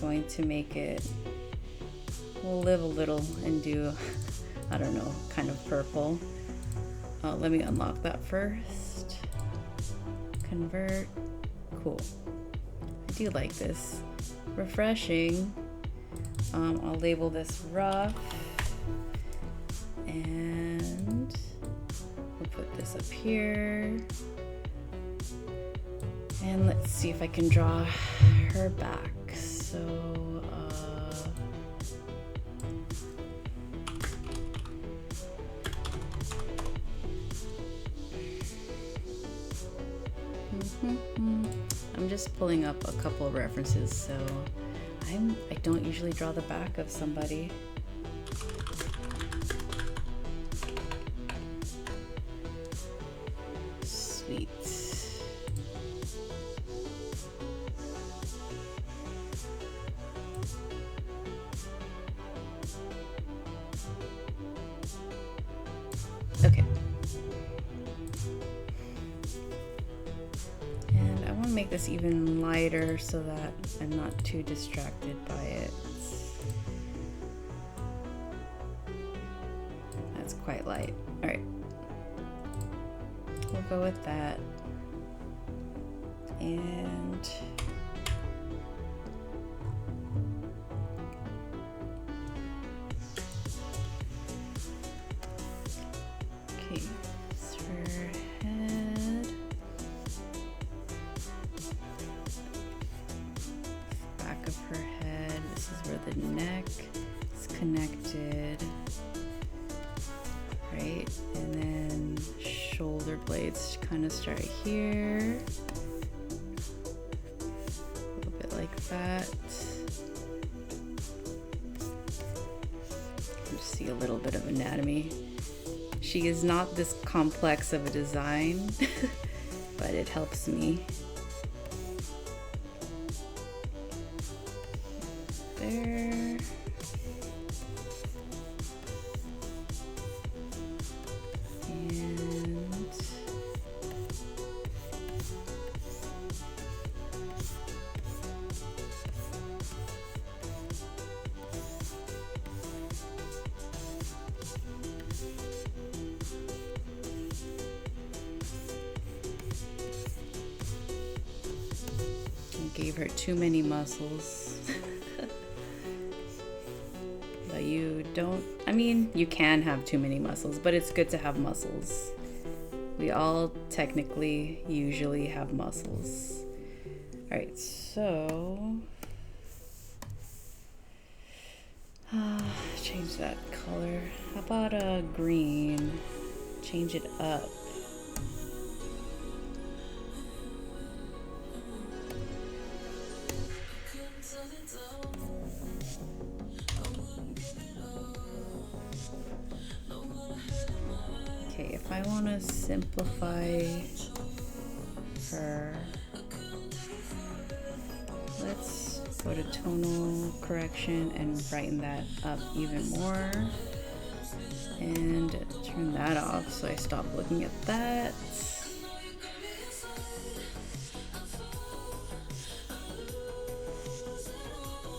Speaker 1: going to make it, we'll live a little and do, I don't know, kind of purple. Let me unlock that first. Convert. Cool. I do like this. Refreshing. I'll label this rough. And we'll put this up here. And let's see if I can draw her back. So, I'm just pulling up a couple of references, so I don't usually draw the back of somebody. Sweet. make this even lighter so that I'm not too distracted by it. That's quite light. All right, we'll go with that. And okay, it's her head, back of her head. This is where the neck is connected, right? And then shoulder blades kind of start here. Like that. You see a little bit of anatomy. She is not this complex of a design, but it helps me. There. Gave her too many muscles. But you don't, I mean, you can have too many muscles, but it's good to have muscles. We all technically usually have muscles. All right, so change that color. How about a green? Change it up. Okay, if I want to simplify her, let's go to tonal correction and brighten that up even more. And turn that off so I stop looking at that.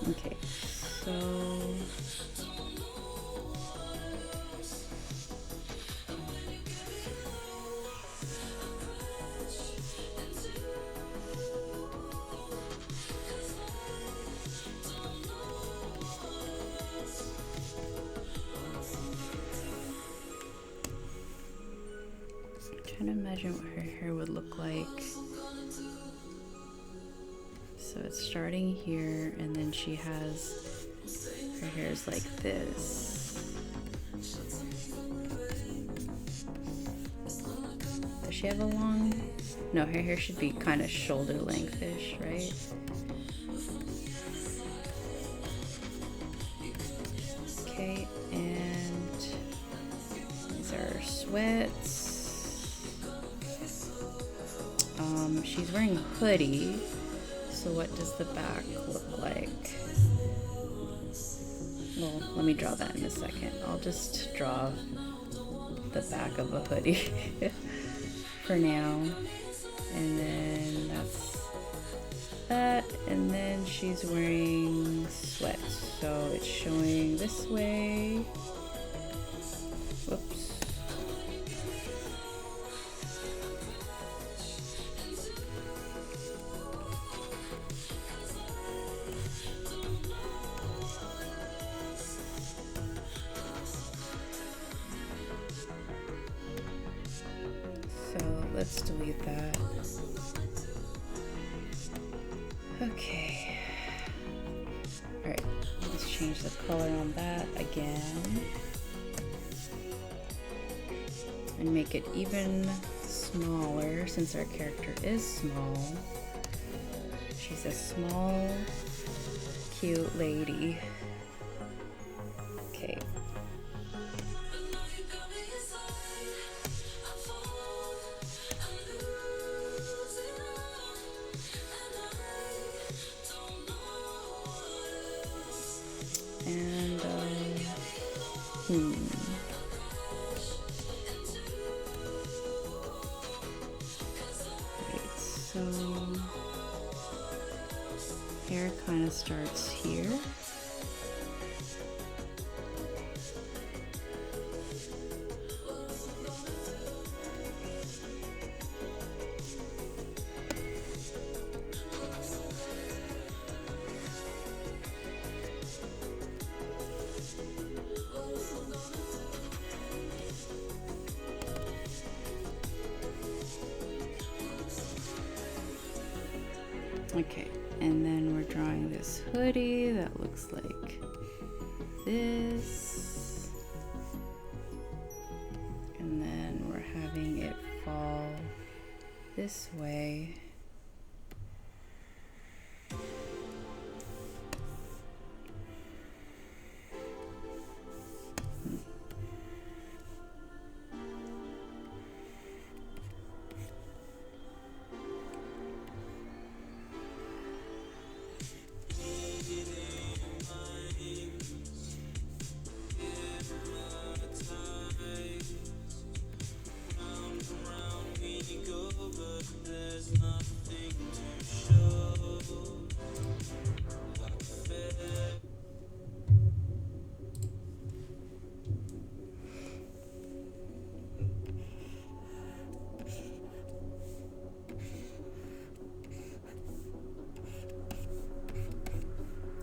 Speaker 1: Okay, so trying to imagine what her hair would look like. So it's starting here, and then she has, her hair's like this. Does she have a long, no, her hair should be kind of shoulder length-ish, right? Okay, and these are her sweats. She's wearing a hoodie, so what does the back look like? Well, let me draw that in a second. I'll just draw the back of a hoodie for now. And then that's that. And then she's wearing sweats, so it's showing this way. Whoops. Let's delete that. Okay. Alright, let's change the color on that again. And make it even smaller since our character is small. She's a small, cute lady. Okay. And Right, so hair kind of starts here. Okay, and then we're drawing this hoodie that looks like this. And then we're having it fall this way.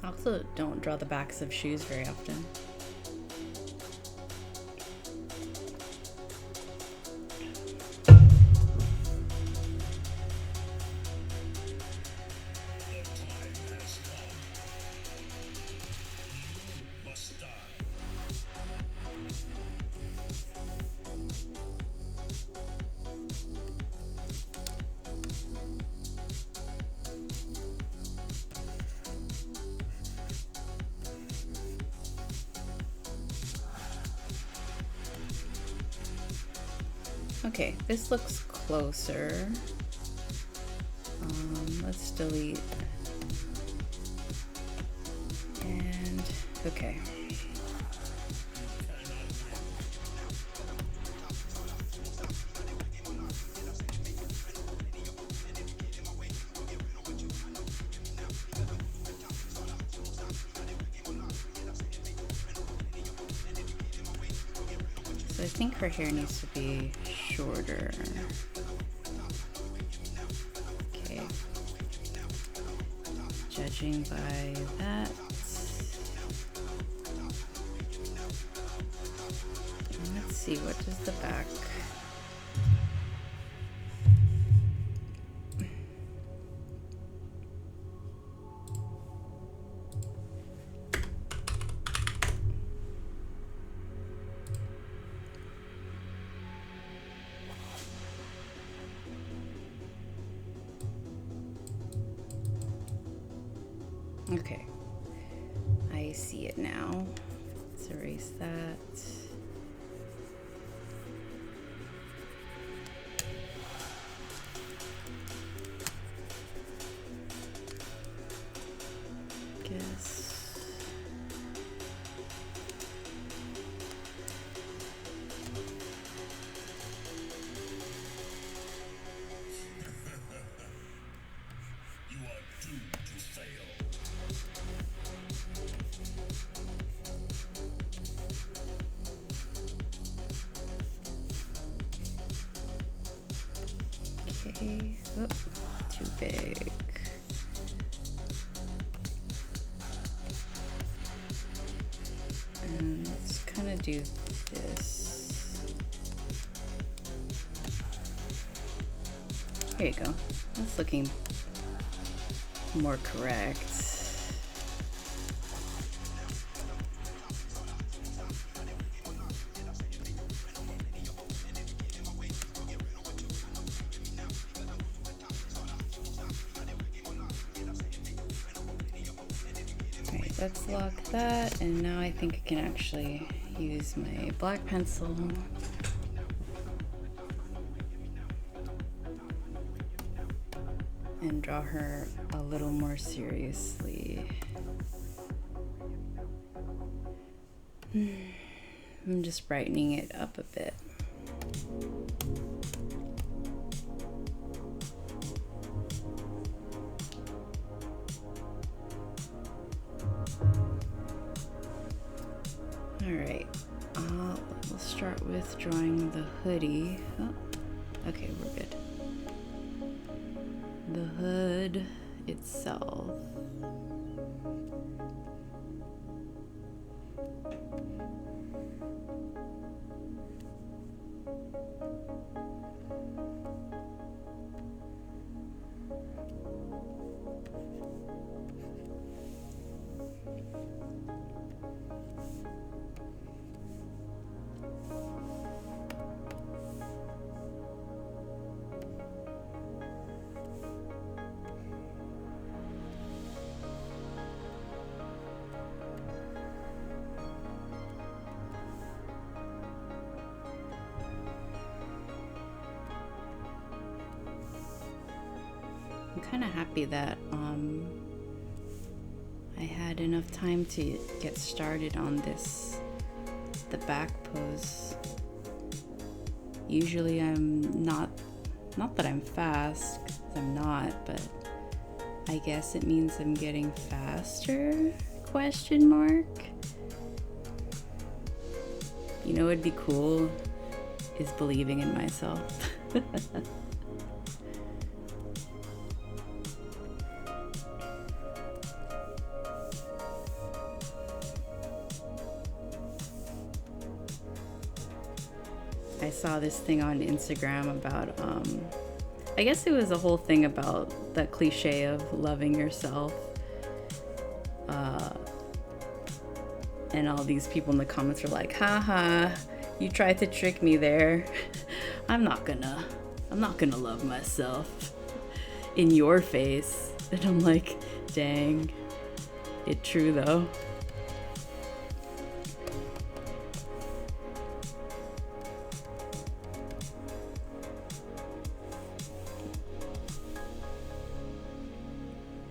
Speaker 1: I also don't draw the backs of shoes very often. Okay, this looks closer. Let's delete. And okay. So I think her hair needs to be shorter. Okay. Judging by that. Let's see, what does the back? Okay, I see it now. Let's erase that. Guess.
Speaker 2: You are doomed to fail.
Speaker 1: Okay, oh, too big. And let's kind of do this. There you go. That's looking more correct. Alright, let's lock that, and now I think I can actually use my black pencil and draw her a little more seriously. I'm just brightening it up a bit. Alright, we'll start with drawing the hoodie. Oh, okay, we're good. The hood itself. I'm kind of happy that I had enough time to get started on the back pose. Usually I'm not that I'm fast, 'cause I'm not, but I guess it means I'm getting faster, question mark. You know what'd be cool is believing in myself. I saw this thing on Instagram about, I guess it was a whole thing about that cliche of loving yourself. And all these people in the comments were like, haha, you tried to trick me there. I'm not gonna love myself in your face. And I'm like, dang, it's true though.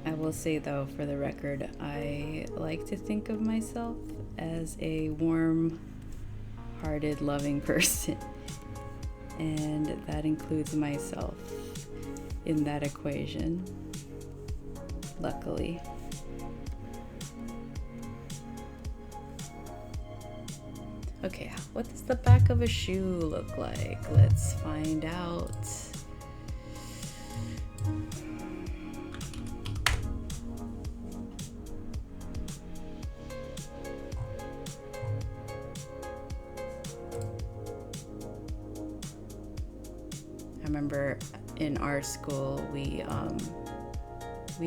Speaker 1: I will say though, for the record, I like to think of myself as a warm-hearted, loving person. And that includes myself in that equation, luckily. Okay, what does the back of a shoe look like? Let's find out. I remember in our school we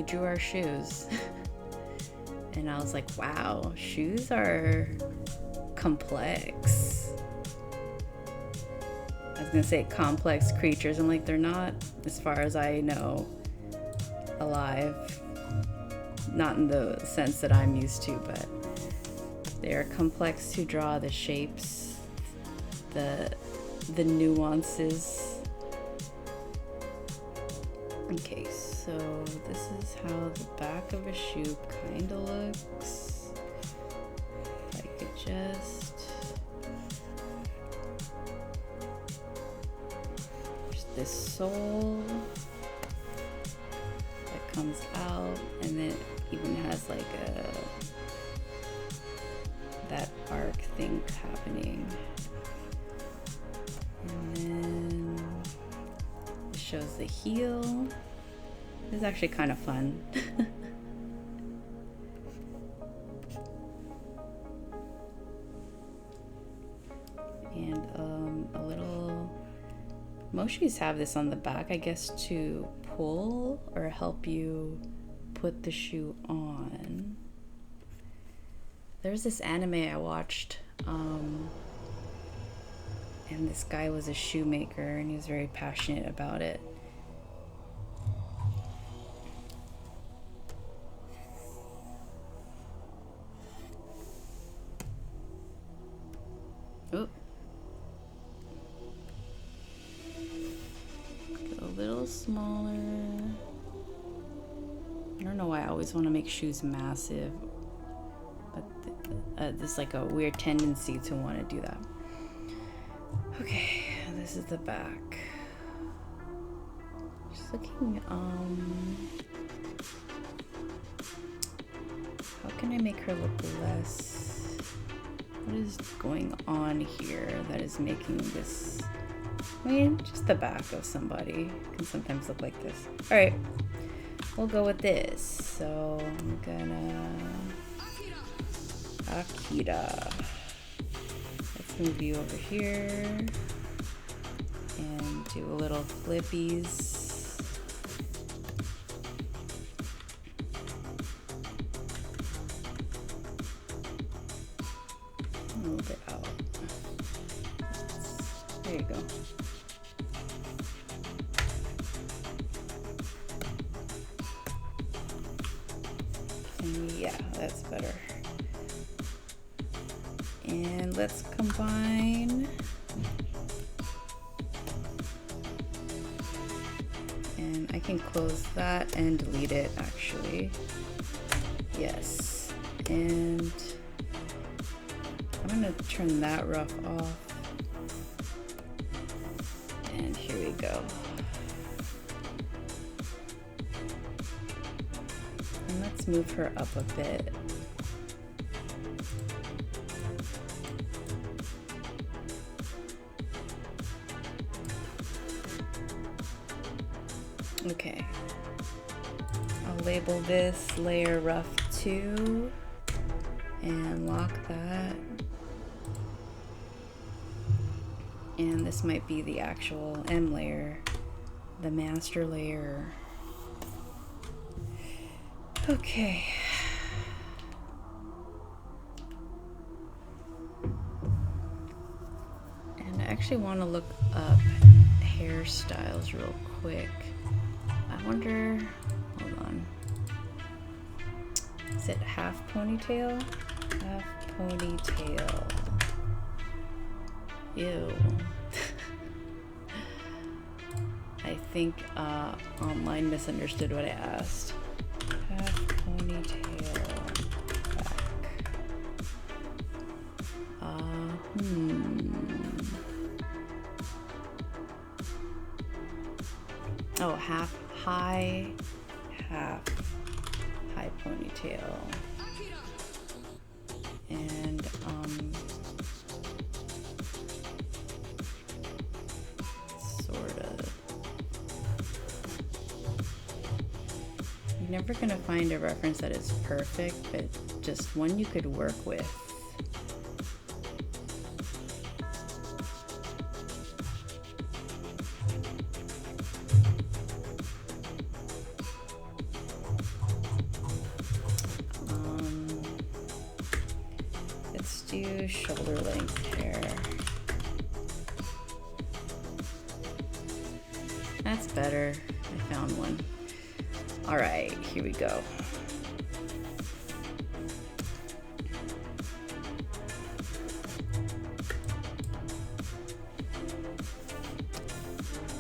Speaker 1: drew our shoes and I was like, wow, shoes are complex. I was gonna say complex creatures. I'm like, they're not, as far as I know, alive. Not in the sense that I'm used to, but they are complex to draw. The shapes, the nuances. Okay, so this is how the back of a shoe kind of looks. If I could just... There's this sole that comes out, and then it even has like that arc thing happening. And then it shows the heel. It's actually kind of fun. And a little, most shoes have this on the back, I guess, to pull or help you put the shoe on. There's this anime I watched, and this guy was a shoemaker and he was very passionate about it. Oh. A little smaller. I don't know why I always want to make shoes massive, but there's like a weird tendency to want to do that. Okay, this is the back. Just looking, how can I make her look less What is going on here that is making this? I mean, just the back of somebody can sometimes look like this. All right, we'll go with this. So I'm gonna Akira. Let's move you over here and do a little flippies. A little bit out. There you go. And yeah, that's better. And let's combine. And I can close that and delete it actually. Yes. And I'm gonna turn that rough off. And here we go. And let's move her up a bit. Okay. I'll label this layer rough 2 and lock that. And this might be the actual M layer, the master layer. Okay. And I actually want to look up hairstyles real quick. I wonder, hold on. Is it half ponytail? Half ponytail. Ew. I think online misunderstood what I asked. Half ponytail back. Oh, half high ponytail. And sort of. You're never gonna find a reference that is perfect, but just one you could work with. Let's do shoulder length hair. That's better. I found one. All right, here we go.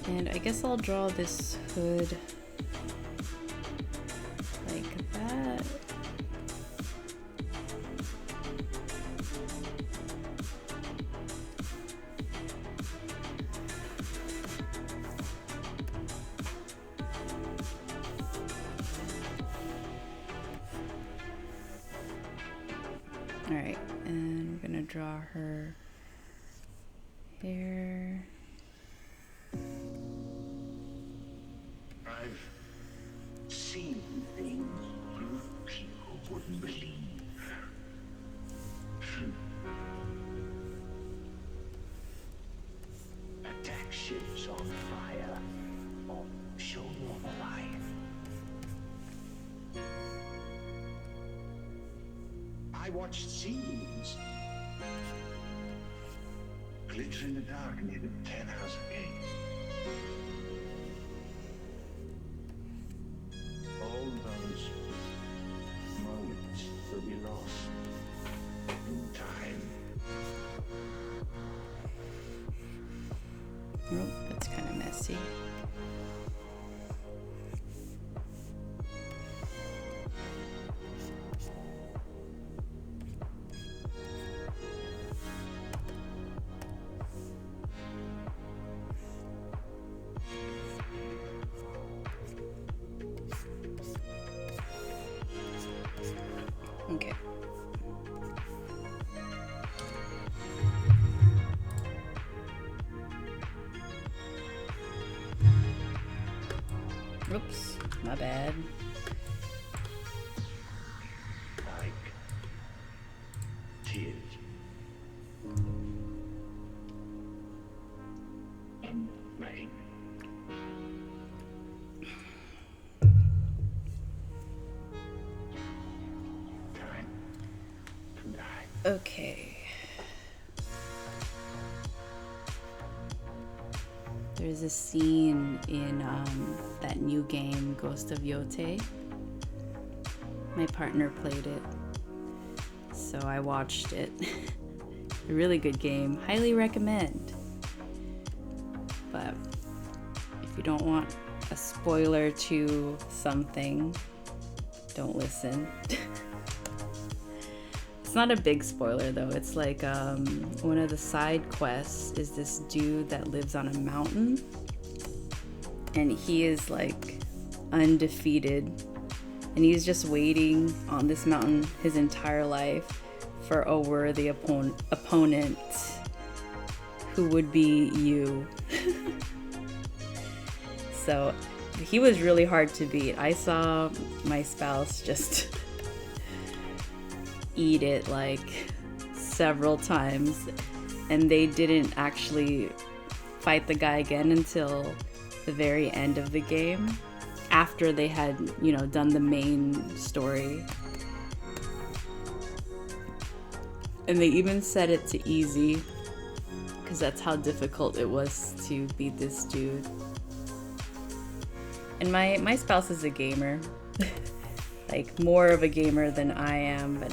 Speaker 1: And I guess I'll draw this hood like that. All right, and we're gonna draw her hair.
Speaker 2: I've seen things you people wouldn't believe. Attack ships on fire on the shoulder of Orion. I watched scenes glitter in the dark near the 10-house gate. All those moments will be lost in time.
Speaker 1: Oh, that's kind of messy. Oops, my bad.
Speaker 2: Like tears. Rain. Time to die.
Speaker 1: Okay. There's a scene in that new game, Ghost of Yote. My partner played it, so I watched it. A really good game. Highly recommend. But if you don't want a spoiler to something, don't listen. It's not a big spoiler though. It's like one of the side quests is this dude that lives on a mountain, and he is like undefeated, and he's just waiting on this mountain his entire life for a worthy opponent who would be you. So he was really hard to beat. I saw my spouse just eat it like several times, and they didn't actually fight the guy again until the very end of the game, after they had, you know, done the main story. And they even set it to easy because that's how difficult it was to beat this dude. And my spouse is a gamer. Like more of a gamer than I am,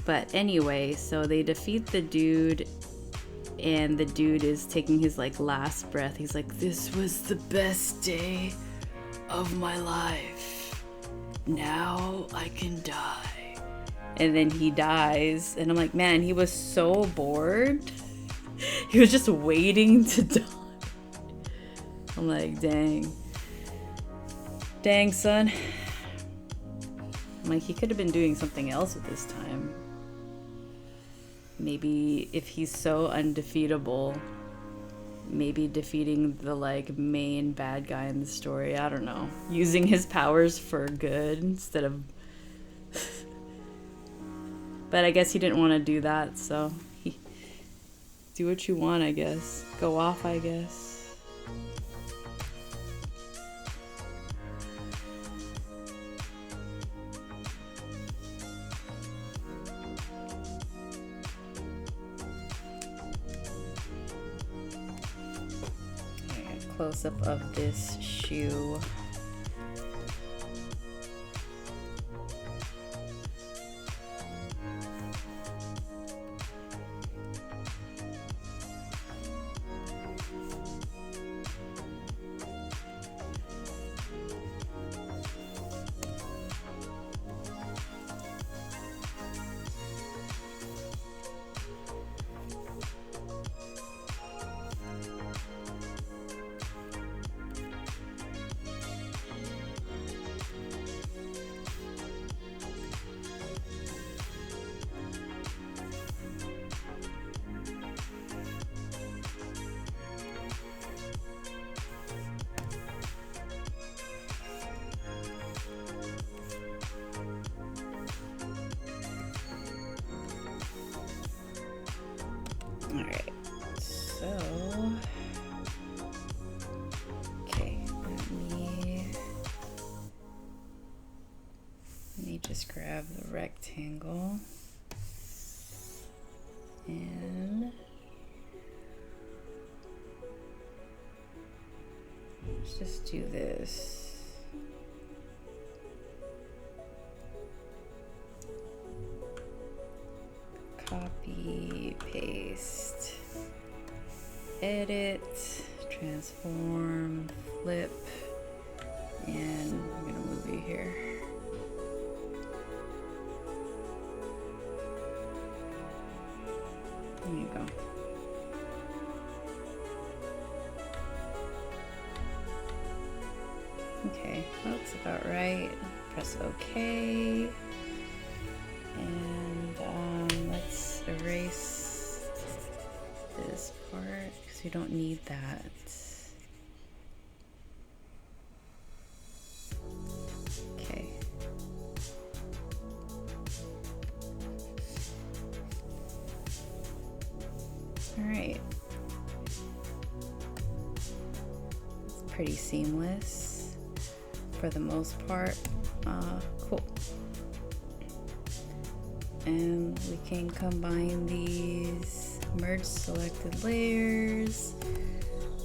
Speaker 1: but anyway, so they defeat the dude, and the dude is taking his like last breath. He's like, "This was the best day of my life. Now I can die." And then he dies, and I'm like, man, he was so bored. He was just waiting to die. I'm like, dang, son. I'm like, he could have been doing something else at this time. Maybe if he's so undefeatable, maybe defeating the like main bad guy in the story. I don't know, using his powers for good instead of but I guess he didn't want to do that, so he do what you want, I guess. Go off, I guess. Close up of this shoe. Alright, so okay, let me just grab the rectangle and let's just do this. Copy, paste, edit, transform, flip, and I'm gonna move you here. There you go. Okay, that looks about right. Press OK. And let's erase this part. part because we don't need that. Okay. All right. It's pretty seamless for the most part. Cool. And we can combine these merge selected layers.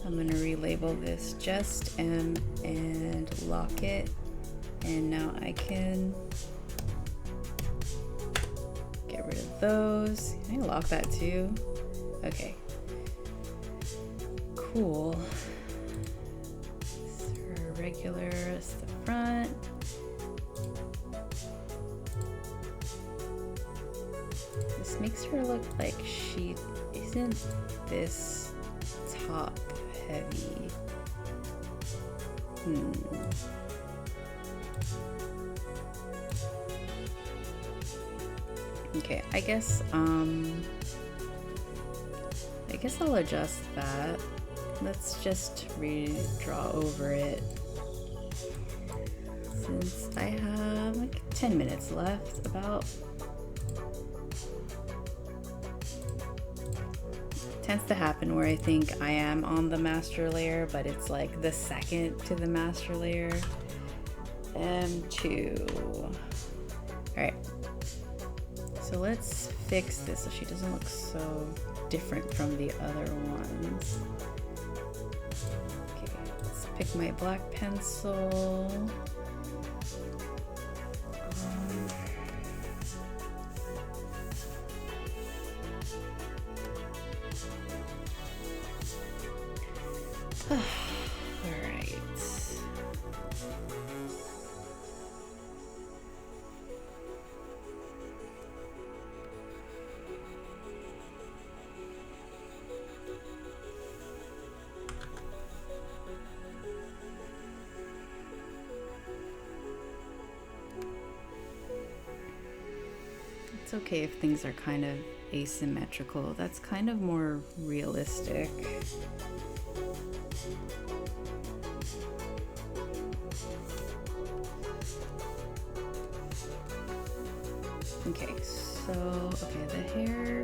Speaker 1: I'm gonna relabel this just M and lock it. And now I can get rid of those. Can I lock that too? Okay. Cool. So regular is the front. This makes her look like she isn't this top heavy. Okay, I guess I'll adjust that. Let's just redraw over it. Since I have like 10 minutes left, about. Tends to happen where I think I am on the master layer, but it's like the second to the master layer. M2. Alright. So let's fix this so she doesn't look so different from the other ones. Okay, let's pick my black pencil. All right. It's okay if things are kind of asymmetrical. That's kind of more realistic. Okay, so, the hair,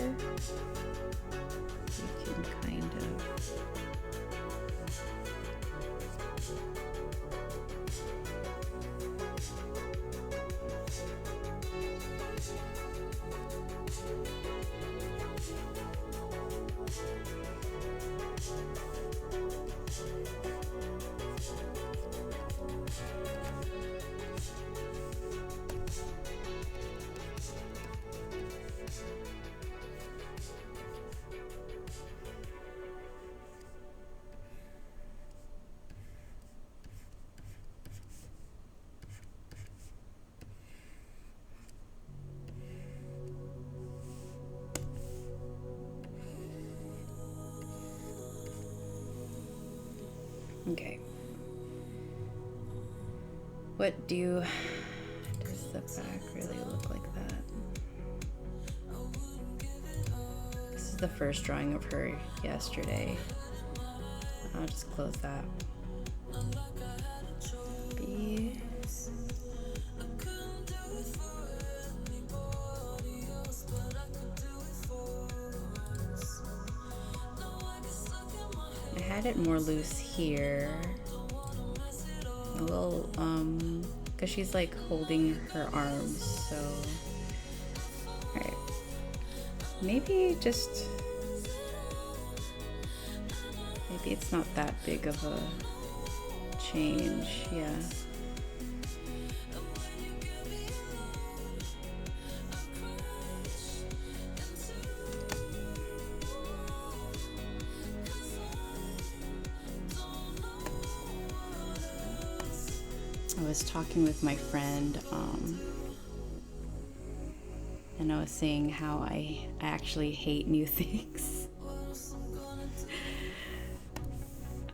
Speaker 1: we can kind of, okay. What does the back really look like that? This is the first drawing of her yesterday. I'll just close that. B. I had it more loose here. A little, because she's like holding her arms, so. Alright. Maybe it's not that big of a change, yeah. I was talking with my friend, and I was saying how I actually hate new things.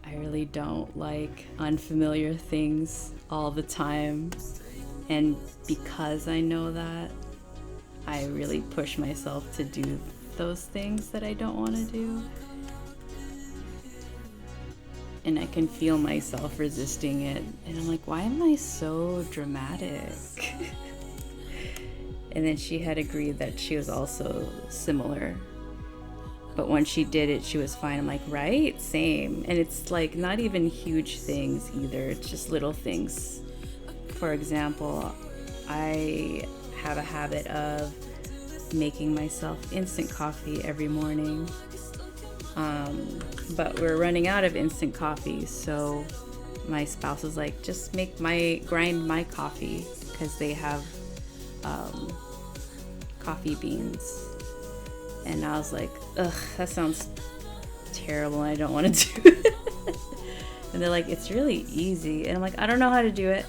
Speaker 1: I really don't like unfamiliar things all the time, and because I know that, I really push myself to do those things that I don't want to do. and I can feel myself resisting it. And I'm like, why am I so dramatic? And then she had agreed that she was also similar. But when she did it, she was fine. I'm like, right? Same. And it's like not even huge things either. It's just little things. For example, I have a habit of making myself instant coffee every morning. But we're running out of instant coffee, so my spouse is like, just grind my coffee, because they have coffee beans. And I was like, ugh, that sounds terrible, and I don't want to do it. And they're like, it's really easy. And I'm like, I don't know how to do it.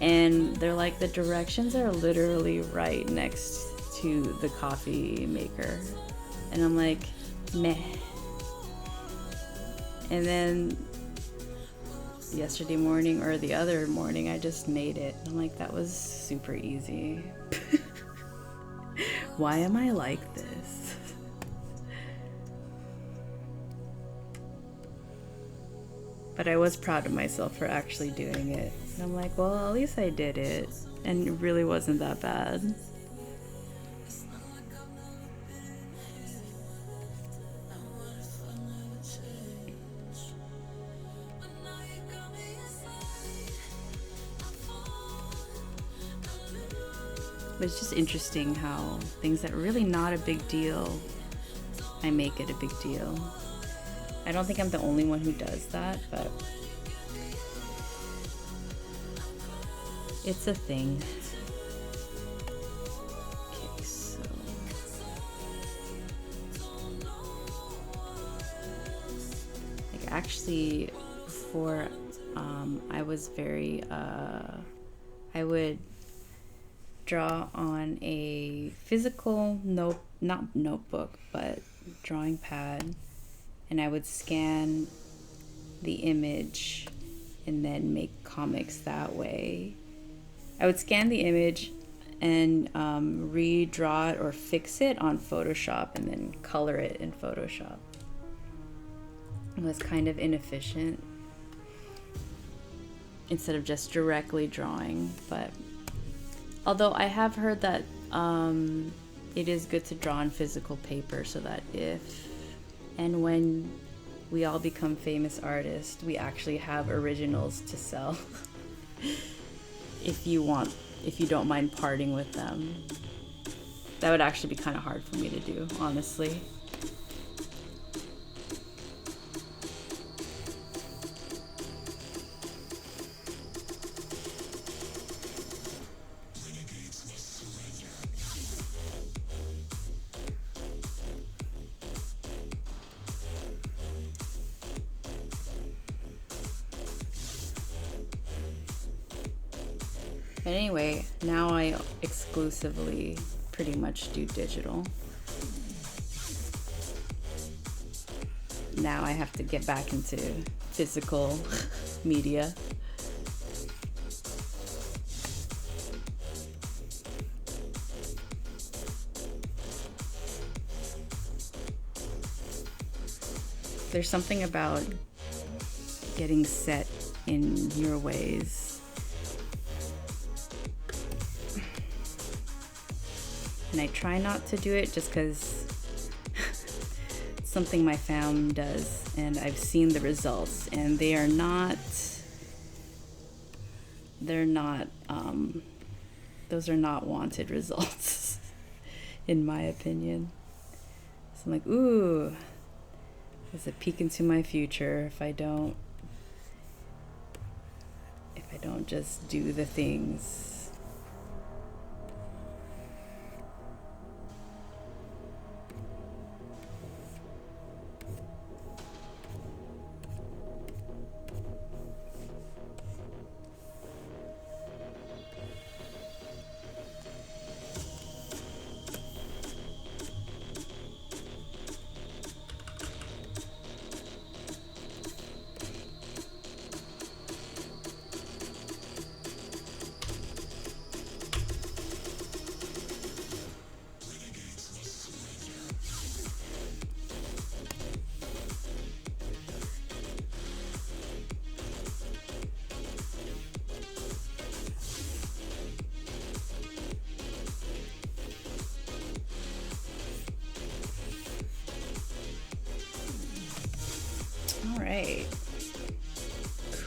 Speaker 1: And they're like, the directions are literally right next to the coffee maker. And I'm like, meh. And then yesterday morning, or the other morning, I just made it. I'm like, that was super easy. Why am I like this? But I was proud of myself for actually doing it. And I'm like, well, at least I did it. And it really wasn't that bad. But it's just interesting how things that are really not a big deal, I make it a big deal. I don't think I'm the only one who does that, but it's a thing. Okay, so like actually before I was very I would draw on a physical not notebook, but drawing pad, and I would scan the image and then make comics that way. I would scan the image and redraw it or fix it on Photoshop and then color it in Photoshop. It was kind of inefficient instead of just directly drawing, but although I have heard that it is good to draw on physical paper so that if and when we all become famous artists, we actually have originals to sell. If you don't mind parting with them. That would actually be kind of hard for me to do, honestly. But anyway, now I exclusively pretty much do digital. Now I have to get back into physical media. There's something about getting set in your ways. And I try not to do it just because it's something my fam does, and I've seen the results, and they're not, those are not wanted results, in my opinion. So I'm like, ooh, there's a peek into my future if I don't just do the things.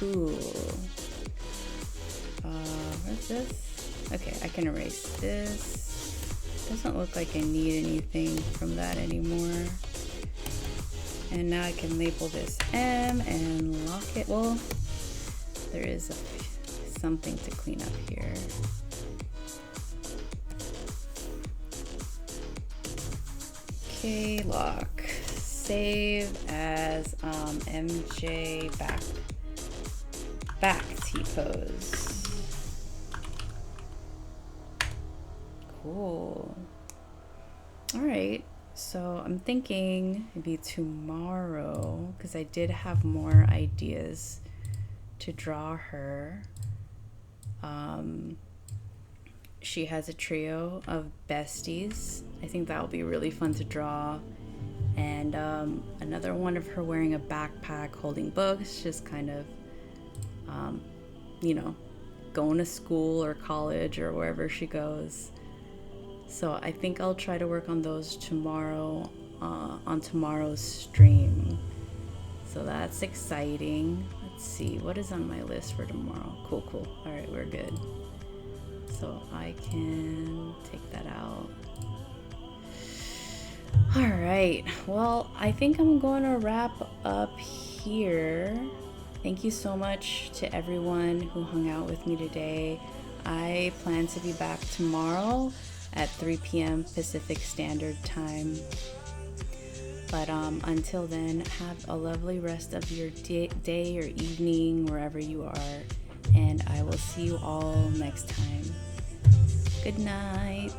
Speaker 1: cool. What's this? Okay, I can erase this. Doesn't look like I need anything from that anymore. And now I can label this M and lock it. Well, there is something to clean up here. Okay, lock. Save as MJ back T-pose. Cool. All right. So I'm thinking maybe tomorrow, because I did have more ideas to draw her. She has a trio of besties. I think that'll be really fun to draw. And another one of her wearing a backpack holding books, just kind of, you know, going to school or college or wherever she goes. So I think I'll try to work on those tomorrow, on tomorrow's stream. So that's exciting. Let's see, what is on my list for tomorrow? Cool. All right, we're good. So I can take that out. All right, well, I think I'm going to wrap up here. Thank you so much to everyone who hung out with me today. I plan to be back tomorrow at 3 p.m. Pacific Standard Time. But until then, have a lovely rest of your day or evening, wherever you are. And I will see you all next time. Good night.